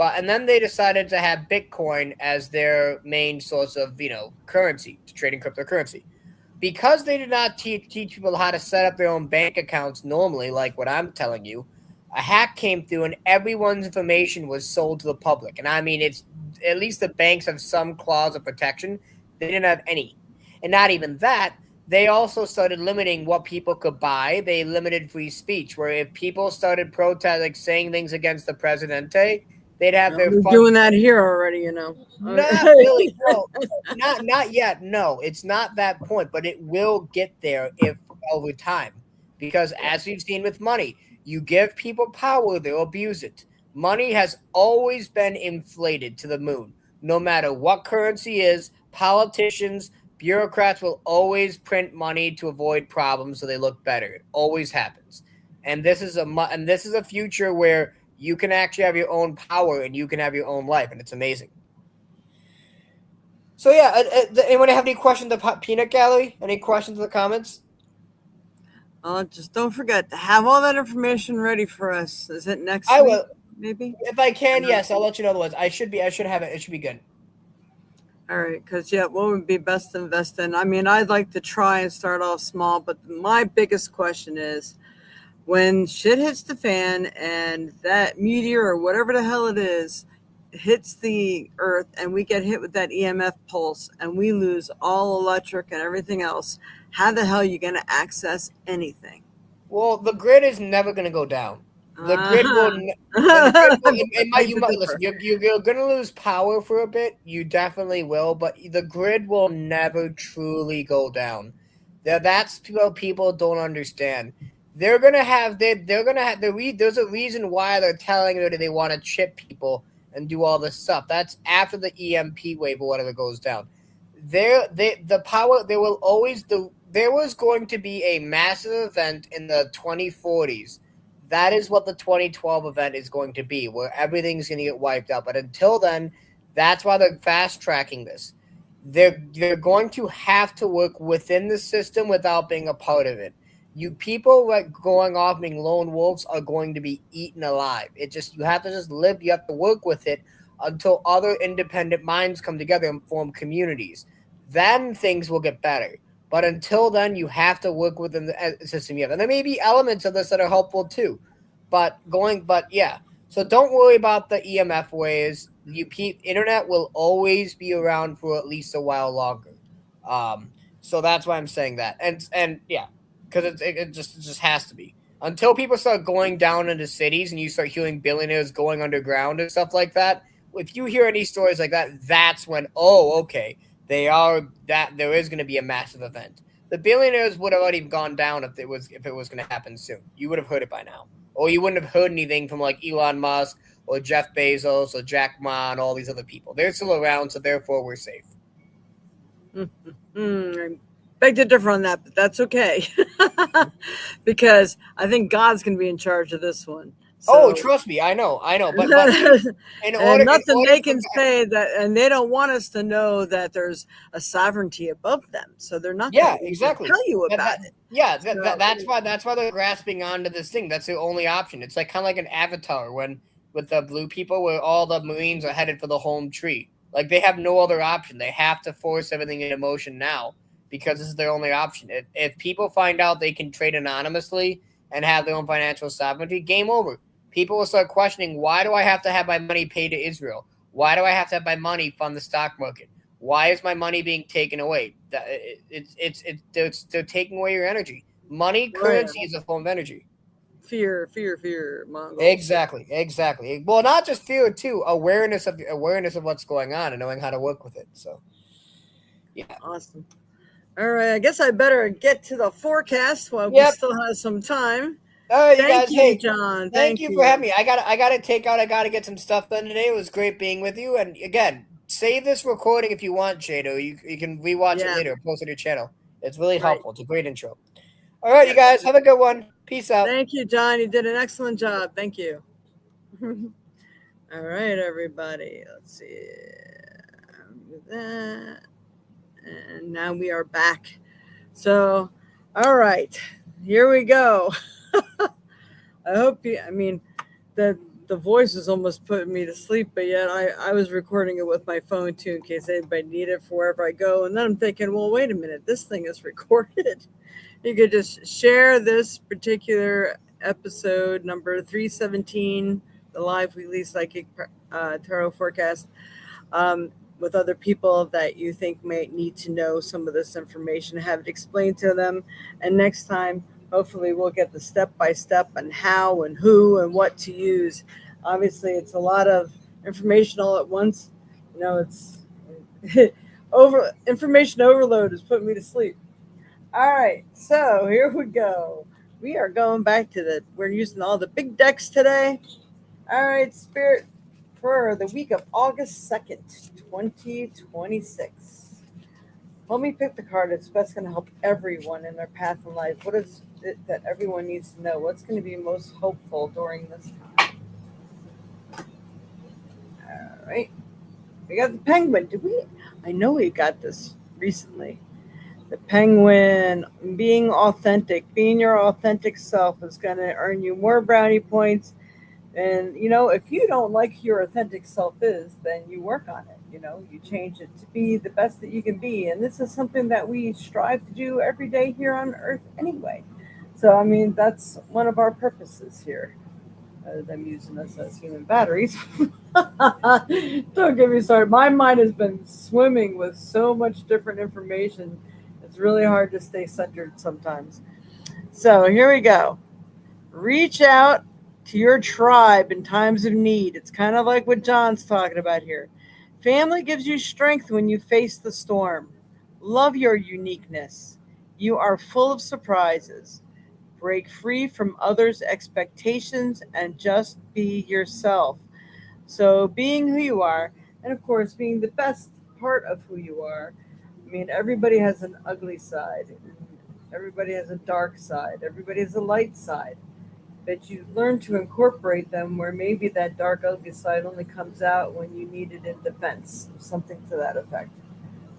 And then they decided to have Bitcoin as their main source of currency to trading cryptocurrency. Because they did not teach people how to set up their own bank accounts normally, like what I'm telling you, a hack came through and everyone's information was sold to the public. And I mean, it's at least the banks have some clause of protection. They didn't have any. And not even that, they also started limiting what people could buy. They limited free speech, where if people started protesting, like saying things against the presidente, they'd have Well, their we're funds. doing that here already, you know. Not really. No, not yet. No, it's not that point, but it will get there if over time. Because as we've seen with money, you give people power, they'll abuse it. Money has always been inflated to the moon. No matter what currency is, politicians, bureaucrats will always print money to avoid problems so they look better. It always happens. And this is a future where you can actually have your own power and you can have your own life, and it's amazing. So yeah, anyone have any questions about Peanut Gallery? Any questions in the comments? Just don't forget to have all that information ready for us. Is it next I week, will, maybe? if I can. Yes, I'll let you know the ones. I should have it. It should be good. All right, because yeah, what would be best to invest in? I mean, I'd like to try and start off small, but my biggest question is when shit hits the fan and that meteor or whatever the hell it is hits the earth and we get hit with that EMF pulse and we lose all electric and everything else, how the hell are you going to access anything? Well, the grid is never going to go down. The grid will. Uh-huh. The grid will it might. Beg You to might listen. differ. You're going to lose power for a bit. You definitely will, but the grid will never truly go down. That's what people don't understand. They're gonna have. They're gonna have. There's a reason why they're telling you that they want to chip people and do all this stuff. That's after the EMP wave or whatever goes down. The power. There will always there was going to be a massive event in the 2040s. That is what the 2012 event is going to be, where everything's going to get wiped out. But until then, that's why they're fast tracking this. They're going to have to work within the system without being a part of it. You people like going off being lone wolves are going to be eaten alive. It just you have to just live. You have to work with it until other independent minds come together and form communities. Then things will get better. But until then, you have to work within the system you have. And there may be elements of this that are helpful too. But yeah. So don't worry about the EMF waves. Internet will always be around for at least a while longer. So that's why I'm saying that. And yeah. because it just has to be. Until people start going down into cities and you start hearing billionaires going underground and stuff like that, if you hear any stories like that, that's when, oh, okay, they are that there is going to be a massive event. The billionaires would have already gone down if it was going to happen soon. You would have heard it by now, or you wouldn't have heard anything from like Elon Musk or Jeff Bezos or Jack Ma and all these other people. They're still around, so therefore we're safe. I beg to differ on that, but that's okay. Because I think God's going to be in charge of this one. Oh, So, trust me, I know, but and in nothing order they for can say that, and they don't want us to know that there's a sovereignty above them. So they're not going yeah, to be able to exactly. tell you about it. Yeah, So, that's why they're grasping onto this thing. That's their only option. It's like kind of like an Avatar when with the blue people, where all the Marines are headed for the home tree. Like they have no other option. They have to force everything into motion now because this is their only option. If people find out they can trade anonymously and have their own financial sovereignty, game over. People will start questioning, why do I have to have my money paid to Israel? Why do I have to have my money fund the stock market? Why is my money being taken away? They're taking away your energy. Money, right. currency is a form of energy. Fear, Mongols. Exactly. Well, not just fear too, awareness of what's going on and knowing how to work with it. So, yeah. Awesome. All right, I guess I better get to the forecast while we Yep. still have some time. All right, you Thank guys. you, Hey, John. thank Thank you for you. having me. I gotta take out. I gotta get some stuff done today. It was great being with you. And again, save this recording if you want, Jade. You can rewatch it Yeah, later. Post it to your channel. It's really right. helpful. It's a great intro. All right, you Yes. guys. Have a good one. Peace out. Thank you, John. You did an excellent job. Thank you. All right, everybody. Let's see. With that. And now we are back. So, all right. Here we go. I hope you, I mean, the voice is almost putting me to sleep, but yet I was recording it with my phone too in case anybody need it for wherever I go. And then I'm thinking, well, wait a minute, this thing is recorded. You could just share this particular episode number 317, the live weekly psychic tarot forecast, with other people that you think may need to know some of this information, have it explained to them. And next time, hopefully, we'll get the step by step on how and who and what to use. Obviously, it's a lot of information all at once. You know, it's over information overload is putting me to sleep. All right, so here we go. We are going back to we're using all the big decks today. All right, Spirit, for the week of August 2nd, 2026. Let me pick the card that's best going to help everyone in their path in life. What is it that everyone needs to know? What's going to be most hopeful during this time? All right, we got the Penguin. Did we? I know we got this recently. The Penguin, being authentic, being your authentic self is going to earn you more brownie points. And, you know, if you don't like who your authentic self is, then you work on it. You know, you change it to be the best that you can be. And this is something that we strive to do every day here on Earth anyway. So, I mean, that's one of our purposes here. Other than using us as human batteries. Don't get me started. My mind has been swimming with so much different information. It's really hard to stay centered sometimes. So here we go. Reach out to your tribe in times of need. It's kind of like what John's talking about here. Family gives you strength when you face the storm. Love your uniqueness. You are full of surprises. Break free from others' expectations and just be yourself. So, being who you are, and of course, being the best part of who you are. I mean, everybody has an ugly side, everybody has a dark side, everybody has a light side. But you learn to incorporate them where maybe that dark, ugly side only comes out when you need it in defense, something to that effect.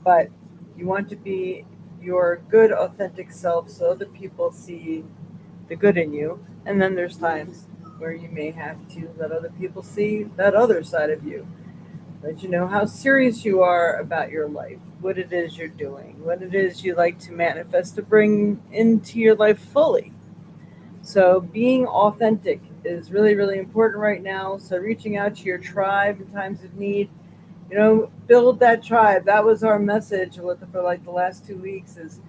But you want to be your good, authentic self so other people see the good in you. And then there's times where you may have to let other people see that other side of you. Let you know how serious you are about your life, what it is you're doing, what it is you like to manifest to bring into your life fully. So being authentic is really, really important right now. So reaching out to your tribe in times of need, you know, build that tribe. That was our message for like the last 2 weeks is,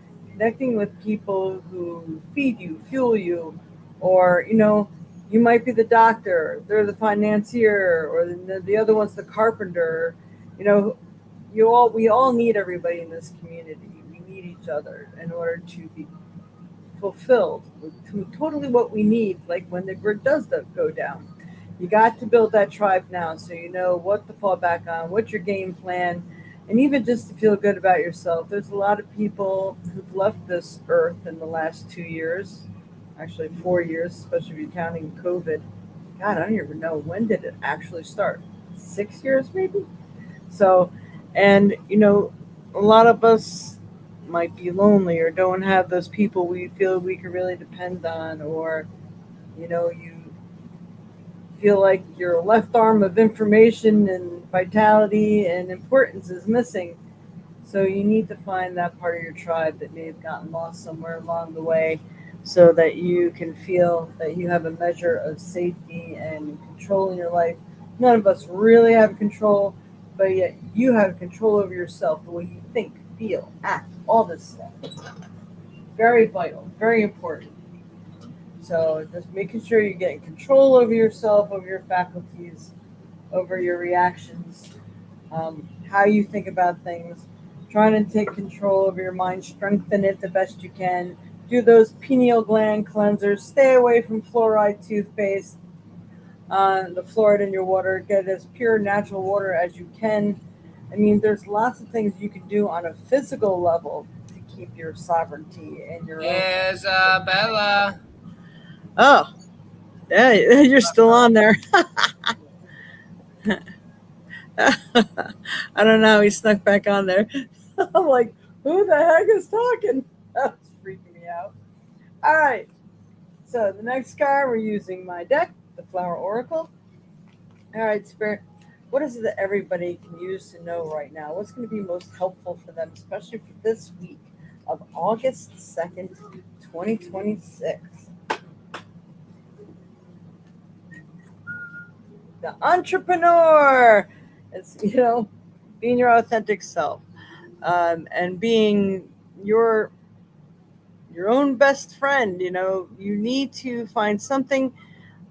connecting with people who feed you, fuel you, or you might be the doctor, they're the financier, or the other one's the carpenter. You know, we all need everybody in this community. We need each other in order to be fulfilled to totally what we need, like when the grid does go down. You got to build that tribe now so you know what to fall back on, what's your game plan, and even just to feel good about yourself. There's a lot of people who've left this earth in the last 2 years, actually 4 years, especially if you're counting COVID. God, I don't even know when did it actually start. 6 years maybe? So, and a lot of us might be lonely or don't have those people we feel we can really depend on, or you feel like your left arm of information and vitality and importance is missing. So you need to find that part of your tribe that may have gotten lost somewhere along the way so that you can feel that you have a measure of safety and control in your life. None of us really have control, but yet you have control over yourself, the way you think, feel, act, all this stuff. Very vital, very important. So just making sure you're getting control over yourself, over your faculties, over your reactions, how you think about things, trying to take control over your mind, strengthen it the best you can. Do those pineal gland cleansers. Stay away from fluoride toothpaste, the fluoride in your water. Get as pure natural water as you can. I mean, there's lots of things you can do on a physical level to keep your sovereignty and your own. Isabella. Oh, yeah, you're still on there. I don't know. He snuck back on there. I'm like, who the heck is talking? That's freaking me out. All right. So the next card, we're using my deck, the Flower Oracle. All right, Spirit. What is it that everybody can use to know right now? What's going to be most helpful for them, especially for this week of August 2nd, 2026? The entrepreneur. It's, being your authentic self, and being your your own best friend. You need to find something.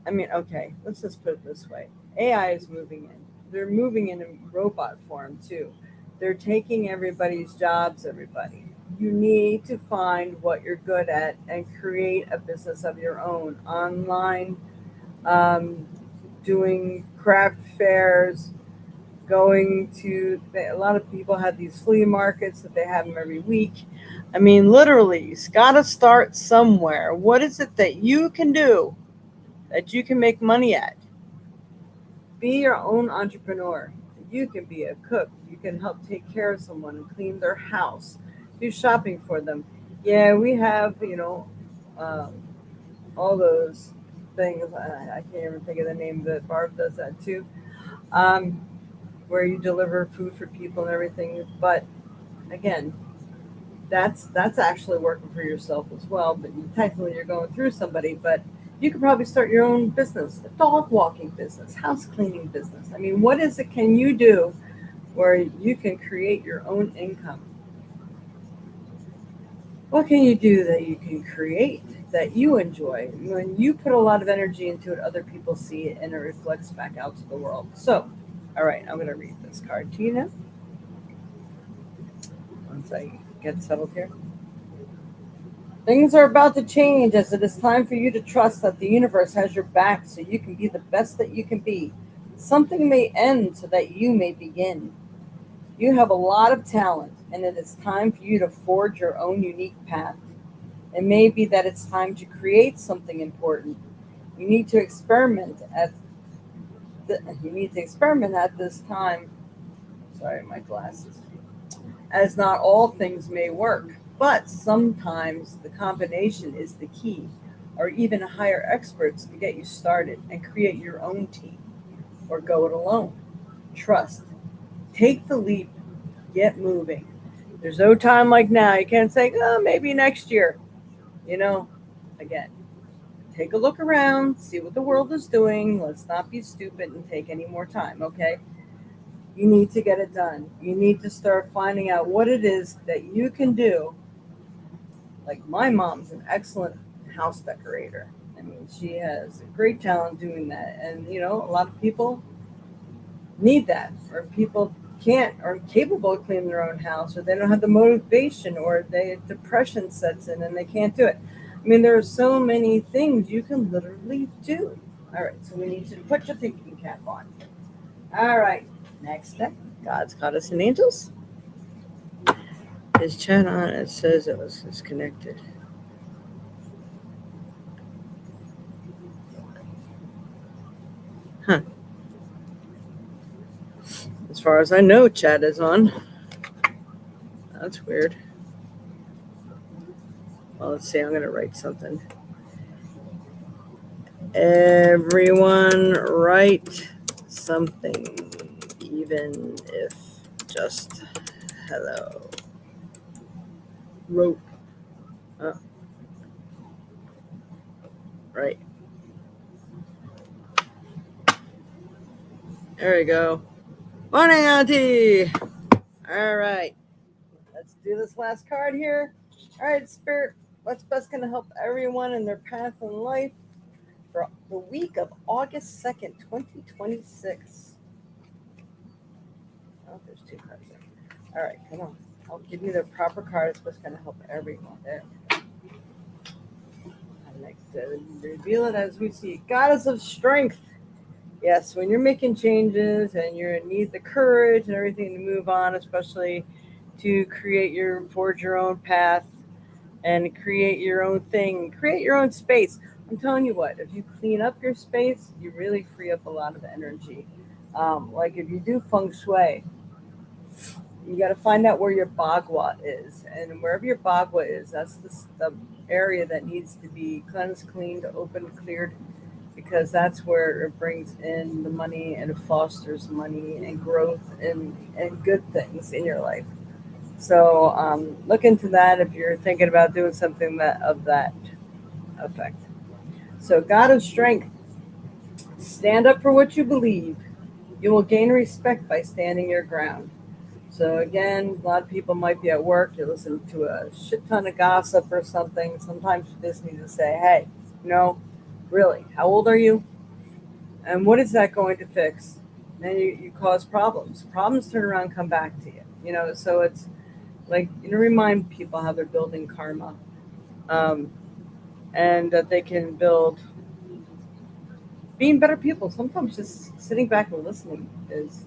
I mean, okay, let's just put it this way. AI is moving in. They're moving in robot form too. They're taking everybody's jobs, everybody. You need to find what you're good at and create a business of your own online, um, doing craft fairs, going to a lot of people have these flea markets that they have them every week. I mean, literally, you've got to start somewhere. What is it that you can do that you can make money at? Be your own entrepreneur. You can be a cook. You can help take care of someone and clean their house, do shopping for them. Yeah, we have, um, all those things. I can't even think of the name, but Barb does that too. Um, where you deliver food for people and everything. But again, that's actually working for yourself as well. But technically, you're going through somebody. But you could probably start your own business, a dog walking business, house cleaning business. I mean, what is it can you do where you can create your own income? What can you do that you can create that you enjoy? When you put a lot of energy into it, other people see it and it reflects back out to the world. So, all right, I'm going to read this card to you now once I get settled here. Things are about to change as it is time for you to trust that the universe has your back so you can be the best that you can be. Something may end so that you may begin. You have a lot of talent, and it is time for you to forge your own unique path. It may be that it's time to create something important. You need to experiment at this time. Sorry, my glasses. As not all things may work, but sometimes the combination is the key, or even hire experts to get you started and create your own team, or go it alone. Trust. Take the leap. Get moving. There's no time like now. You can't say, oh, maybe next year. You know, again, take a look around, see what the world is doing. Let's not be stupid and take any more time, okay? You need to get it done. You need to start finding out what it is that you can do Like my mom's an excellent house decorator. I mean, she has a great talent doing that. And, a lot of people need that, or people can't, or capable of cleaning their own house, or they don't have the motivation, or depression sets in and they can't do it. I mean, there are so many things you can literally do. All right, so we need you to put your thinking cap on. All right, next step. God's Goddess and Angels. His chat on, it says it was disconnected. Huh. As far as I know, chat is on. That's weird. Well, let's see. I'm going to write something. Everyone write something, even if just hello. Wrote. Oh. Right. There we go. Morning, Auntie. All right. Let's do this last card here. All right, Spirit. What's best going to help everyone in their path in life for the week of August 2nd, 2026? Oh, there's two cards there. All right, come on. I'll give you the proper card. It's what's going to help everyone. There. I like to reveal it as we see. Goddess of Strength. Yes, when you're making changes and you need the courage and everything to move on, especially to forge your own path and create your own thing, create your own space. I'm telling you what, if you clean up your space, you really free up a lot of energy. Like if you do feng shui, you got to find out where your bagua is. And wherever your bagua is, that's the area that needs to be cleansed, cleaned, opened, cleared, because that's where it brings in the money and it fosters money and growth and good things in your life. So look into that if you're thinking about doing something of that effect. So, God of Strength, stand up for what you believe. You will gain respect by standing your ground. So again, a lot of people might be at work, you listen to a shit ton of gossip or something. Sometimes you just need to say, hey, really, how old are you? And what is that going to fix? Then you cause problems. Problems turn around and come back to you. So it's like, remind people how they're building karma. And that they can build being better people. Sometimes just sitting back and listening is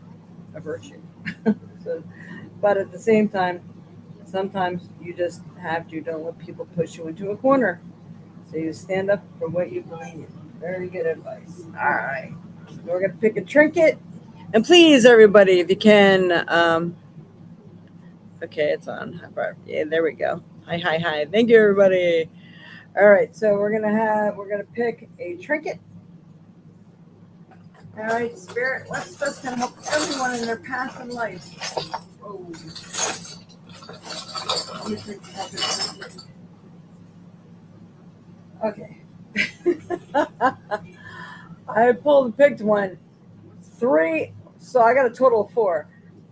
a virtue. But at the same time, sometimes you just don't let people push you into a corner. So you stand up for what you believe. Very good advice. All right. We're going to pick a trinket. And please, everybody, if you can, okay, it's on. Yeah, there we go. Hi. Thank you, everybody. All right, so we're gonna pick a trinket. All right, Spirit, what's best gonna help everyone in their path in life? Oh. Okay. I picked one. 3. So I got a total of 4.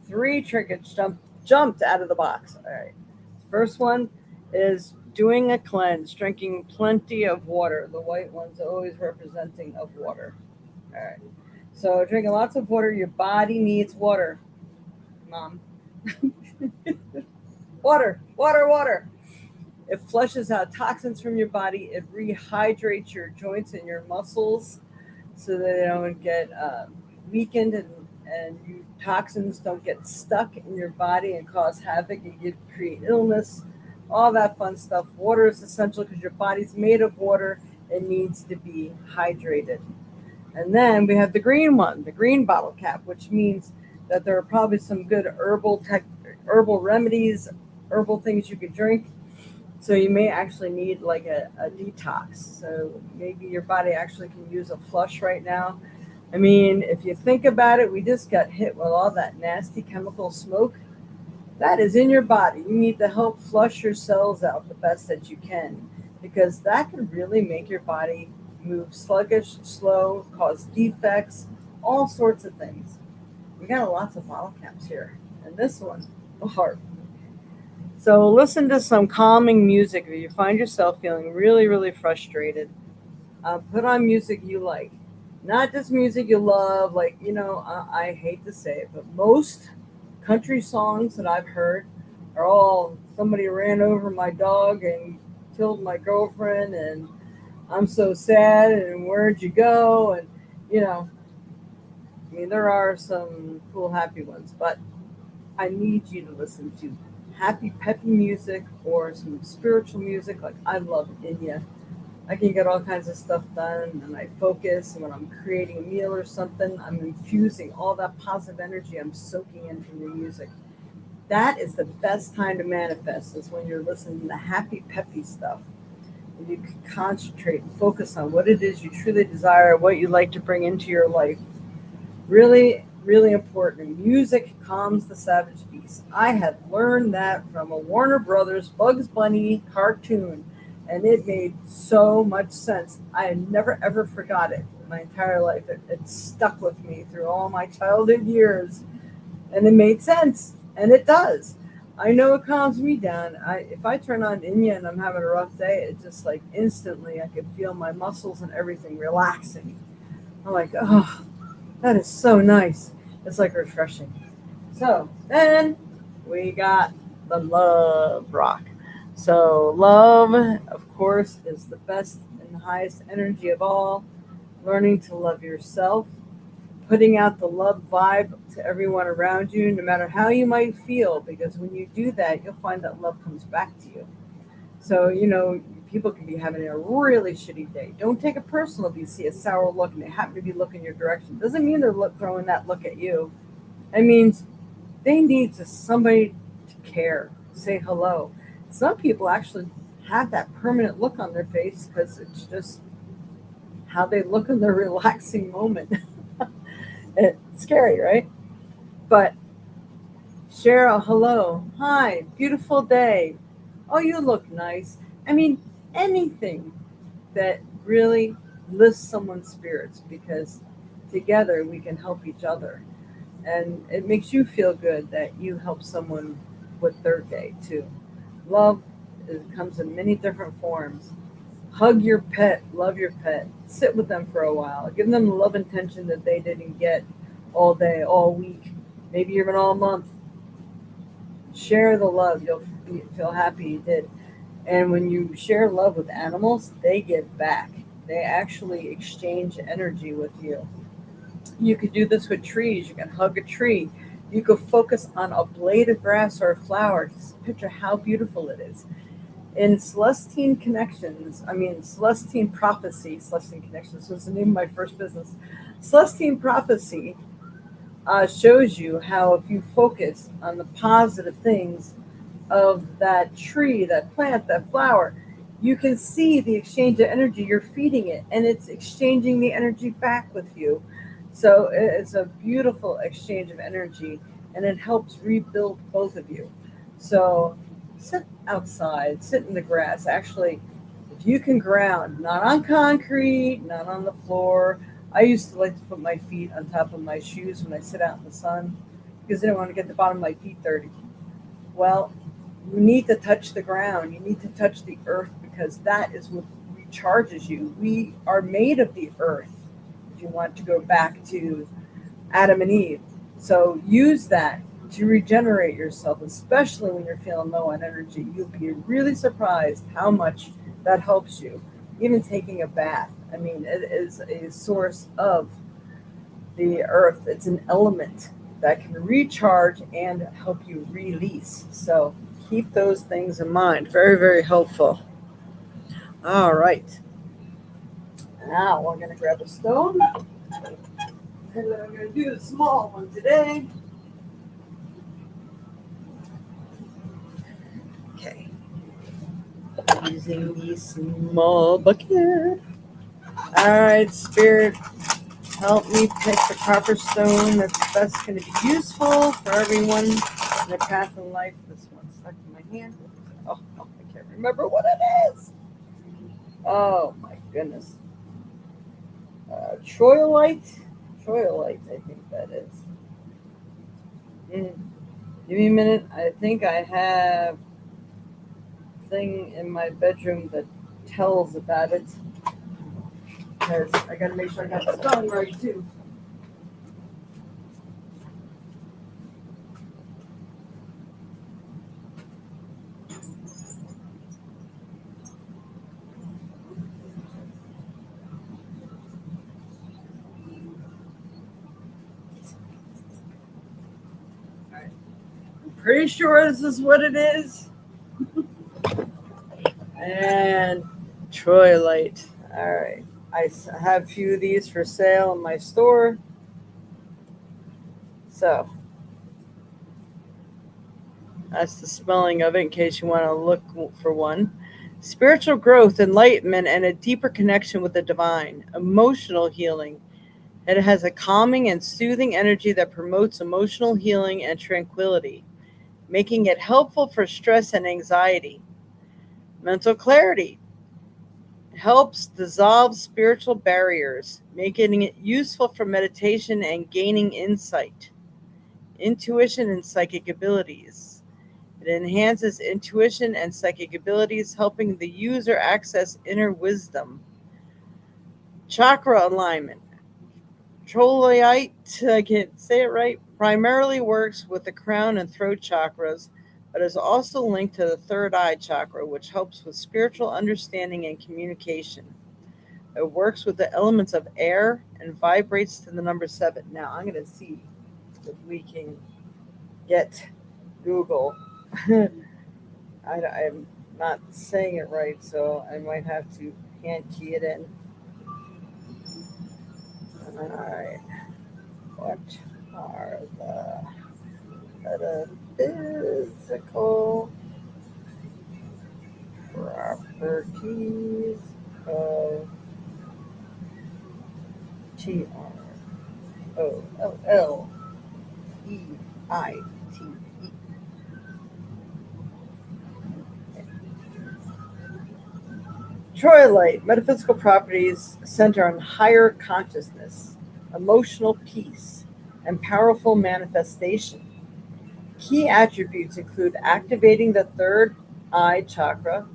3 trinkets jumped out of the box. All right. First one is doing a cleanse, drinking plenty of water. The white one's always representing of water. All right. So drinking lots of water. Your body needs water, Mom. Water. It flushes out toxins from your body. It rehydrates your joints and your muscles so that they don't get weakened and toxins don't get stuck in your body and cause havoc and create illness, all that fun stuff. Water is essential because your body's made of water. It needs to be hydrated. And then we have the green one, the green bottle cap, which means that there are probably some good herbal remedies, herbal things you could drink. So you may actually need like a detox. So maybe your body actually can use a flush right now. I mean, if you think about it, we just got hit with all that nasty chemical smoke. That is in your body. You need to help flush your cells out the best that you can, because that can really make your body move sluggish, slow, cause defects, all sorts of things. We got lots of bottle caps here. And this one, the heart. So listen to some calming music if you find yourself feeling really, really frustrated. Put on music you like, not just music you love. Like, I hate to say it, but most country songs that I've heard are all somebody ran over my dog and killed my girlfriend, and I'm so sad, and where'd you go? And, you know, I mean, there are some cool, happy ones, but I need you to listen to happy, peppy music or some spiritual music. Like, I love Inya. I can get all kinds of stuff done and I focus. And when I'm creating a meal or something, I'm infusing all that positive energy I'm soaking in from the music. That is the best time to manifest, is when you're listening to happy, peppy stuff. And you can concentrate and focus on what it is you truly desire, what you like to bring into your life. Really, really important. Music calms the savage beast. I had learned that from a Warner Brothers Bugs Bunny cartoon, and it made so much sense. I never ever forgot it in my entire life. It stuck with me through all my childhood years, and it made sense, and it does. I know it calms me down. If I turn on Inya and I'm having a rough day, it just like instantly I can feel my muscles and everything relaxing. I'm like, oh, that is so nice. It's like refreshing. So then we got the love rock. So love, of course, is the best and the highest energy of all. Learning to love yourself, putting out the love vibe to everyone around you, no matter how you might feel, because when you do that, you'll find that love comes back to you. So, people can be having a really shitty day. Don't take it personal if you see a sour look and they happen to be looking your direction. Doesn't mean they're throwing that look at you. It means they need somebody to care, say hello. Some people actually have that permanent look on their face because it's just how they look in their relaxing moment. It's scary, right? But Cheryl, hello. Hi, beautiful day. Oh, you look nice. I mean, anything that really lifts someone's spirits, because together we can help each other. And it makes you feel good that you help someone with their day too. Love comes in many different forms. Hug your pet, love your pet, sit with them for a while, give them the love intention that they didn't get all day, all week, maybe even all month. Share the love. You'll feel happy you did. And when you share love with animals, they give back. They actually exchange energy with you. You could do this with trees. You can hug a tree. You could focus on a blade of grass or a flower. Just picture how beautiful it is. In Celestine Connections, I mean, Celestine Connections was the name of my first business. Celestine Prophecy shows you how if you focus on the positive things of that tree, that plant, that flower, you can see the exchange of energy. You're feeding it, and it's exchanging the energy back with you. So it's a beautiful exchange of energy, and it helps rebuild both of you. So sit outside, sit in the grass. Actually, if you can ground, not on concrete, not on the floor. I used to like to put my feet on top of my shoes when I sit out in the sun because I didn't want to get the bottom of my feet dirty. Well, you need to touch the ground. You need to touch the earth because that is what recharges you. We are made of the earth, if you want to go back to Adam and Eve. So use that to regenerate yourself, especially when you're feeling low on energy. You'll be really surprised how much that helps you. Even taking a bath. I mean, it is a source of the earth. It's an element that can recharge and help you release. So keep those things in mind. Very, very helpful. All right. Now we're going to grab a stone. And then I'm going to do the small one today. Okay. Using the small bucket. All right, Spirit, help me pick the proper stone that's best going to be useful for everyone in their path in life. This one's stuck in my hand. Oh, I can't remember what it is. Oh, my goodness. Troilite? Troilite, I think that is. Give me a minute. I think I have thing in my bedroom that tells about it. Because I gotta make sure I got the spelling right too. I'm pretty sure this is what it is. And Troy Light. All right. I have a few of these for sale in my store. So that's the spelling of it in case you want to look for one. Spiritual growth, enlightenment, and a deeper connection with the divine. Emotional healing. It has a calming and soothing energy that promotes emotional healing and tranquility, making it helpful for stress and anxiety. Mental clarity helps dissolve spiritual barriers, making it useful for meditation and gaining insight. Intuition and psychic abilities. It enhances intuition and psychic abilities, helping the user access inner wisdom. Chakra alignment. Trollite, I can't say it right, primarily works with the crown and throat chakras, but is also linked to the third eye chakra, which helps with spiritual understanding and communication. It works with the elements of air and vibrates to the number 7. Now, I'm going to see if we can get Google. I'm not saying it right, so I might have to hand key it in. All right. What are the physical properties of Trollite? Troilite metaphysical properties center on higher consciousness, emotional peace, and powerful manifestation. Key attributes include activating the third eye chakra,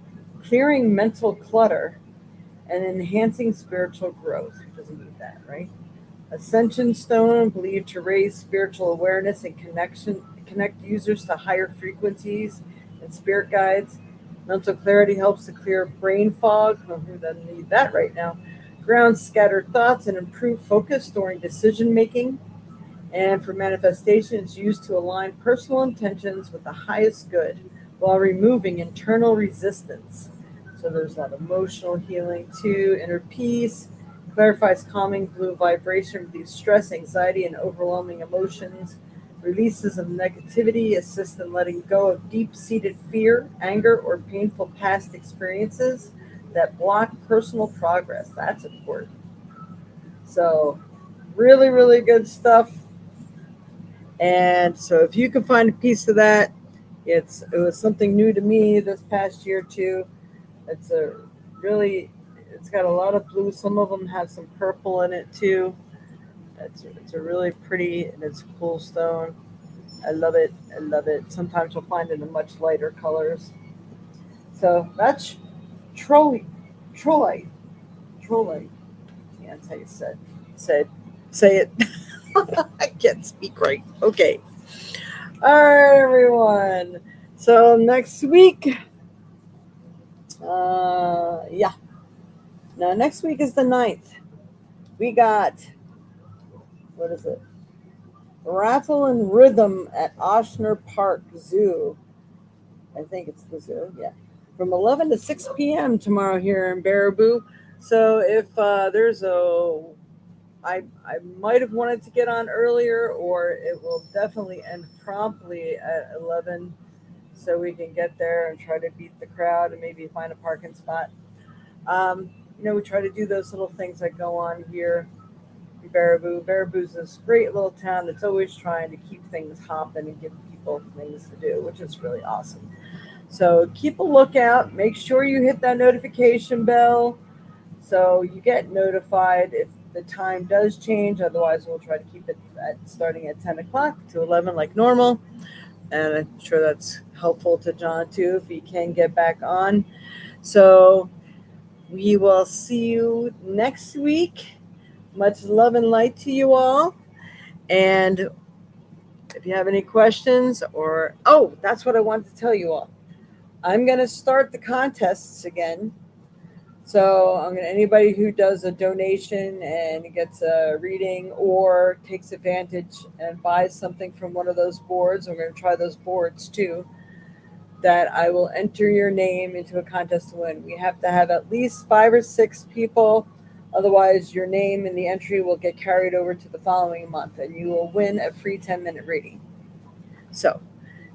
clearing mental clutter, and enhancing spiritual growth. Who doesn't need that, right? Ascension stone believed to raise spiritual awareness and connect users to higher frequencies and spirit guides. Mental clarity helps to clear brain fog. Who doesn't need that right now? Ground scattered thoughts and improve focus during decision making. And for manifestation, it's used to align personal intentions with the highest good while removing internal resistance. So there's that emotional healing too, inner peace, clarifies calming blue vibration, relieves stress, anxiety, and overwhelming emotions, releases of negativity, assists in letting go of deep-seated fear, anger, or painful past experiences that block personal progress. That's important. So really, really good stuff. And so if you can find a piece of that, it was something new to me this past year too. It's a really, it's got a lot of blue. Some of them have some purple in it too. It's a really pretty and it's a cool stone. I love it. I love it. Sometimes you'll find it in much lighter colors. So that's Troy, Troy, Troy. Yeah, that's how you say it. I can't speak right. Okay. All right, everyone. So next week, yeah. Now next week is the 9th. We got, what is it? Rattle and Rhythm at Oshner Park Zoo. I think it's the zoo, yeah. From 11 to 6 p.m. tomorrow here in Baraboo. So if there's I might have wanted to get on earlier, or it will definitely end promptly at 11 so we can get there and try to beat the crowd and maybe find a parking spot. We try to do those little things that go on here in Baraboo. Baraboo's this great little town that's always trying to keep things hopping and give people things to do, which is really awesome. So keep a lookout. Make sure you hit that notification bell so you get notified if the time does change. Otherwise, we'll try to keep it starting at 10 o'clock to 11 like normal. And I'm sure that's helpful to John too if he can get back on. So we will see you next week. Much love and light to you all. And if you have any questions or, oh, that's what I wanted to tell you all. I'm going to start the contests again. So I'm going to, anybody who does a donation and gets a reading or takes advantage and buys something from one of those boards, I'm going to try those boards too, that I will enter your name into a contest to win. We have to have at least 5 or 6 people. Otherwise, your name in the entry will get carried over to the following month and you will win a free 10-minute reading. So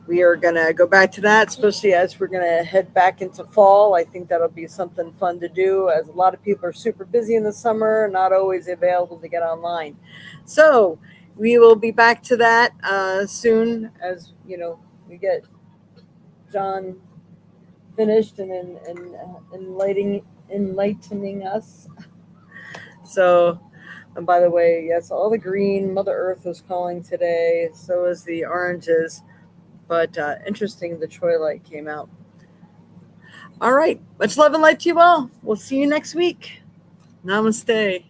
we are going to go back to that, especially as we're going to head back into fall. I think that'll be something fun to do, as a lot of people are super busy in the summer, not always available to get online. So we will be back to that soon, as we get John finished and enlightening us. So, and by the way, yes, all the green, Mother Earth was calling today, so is the oranges. But interesting, the Troy light came out. All right, much love and light to you all. We'll see you next week. Namaste.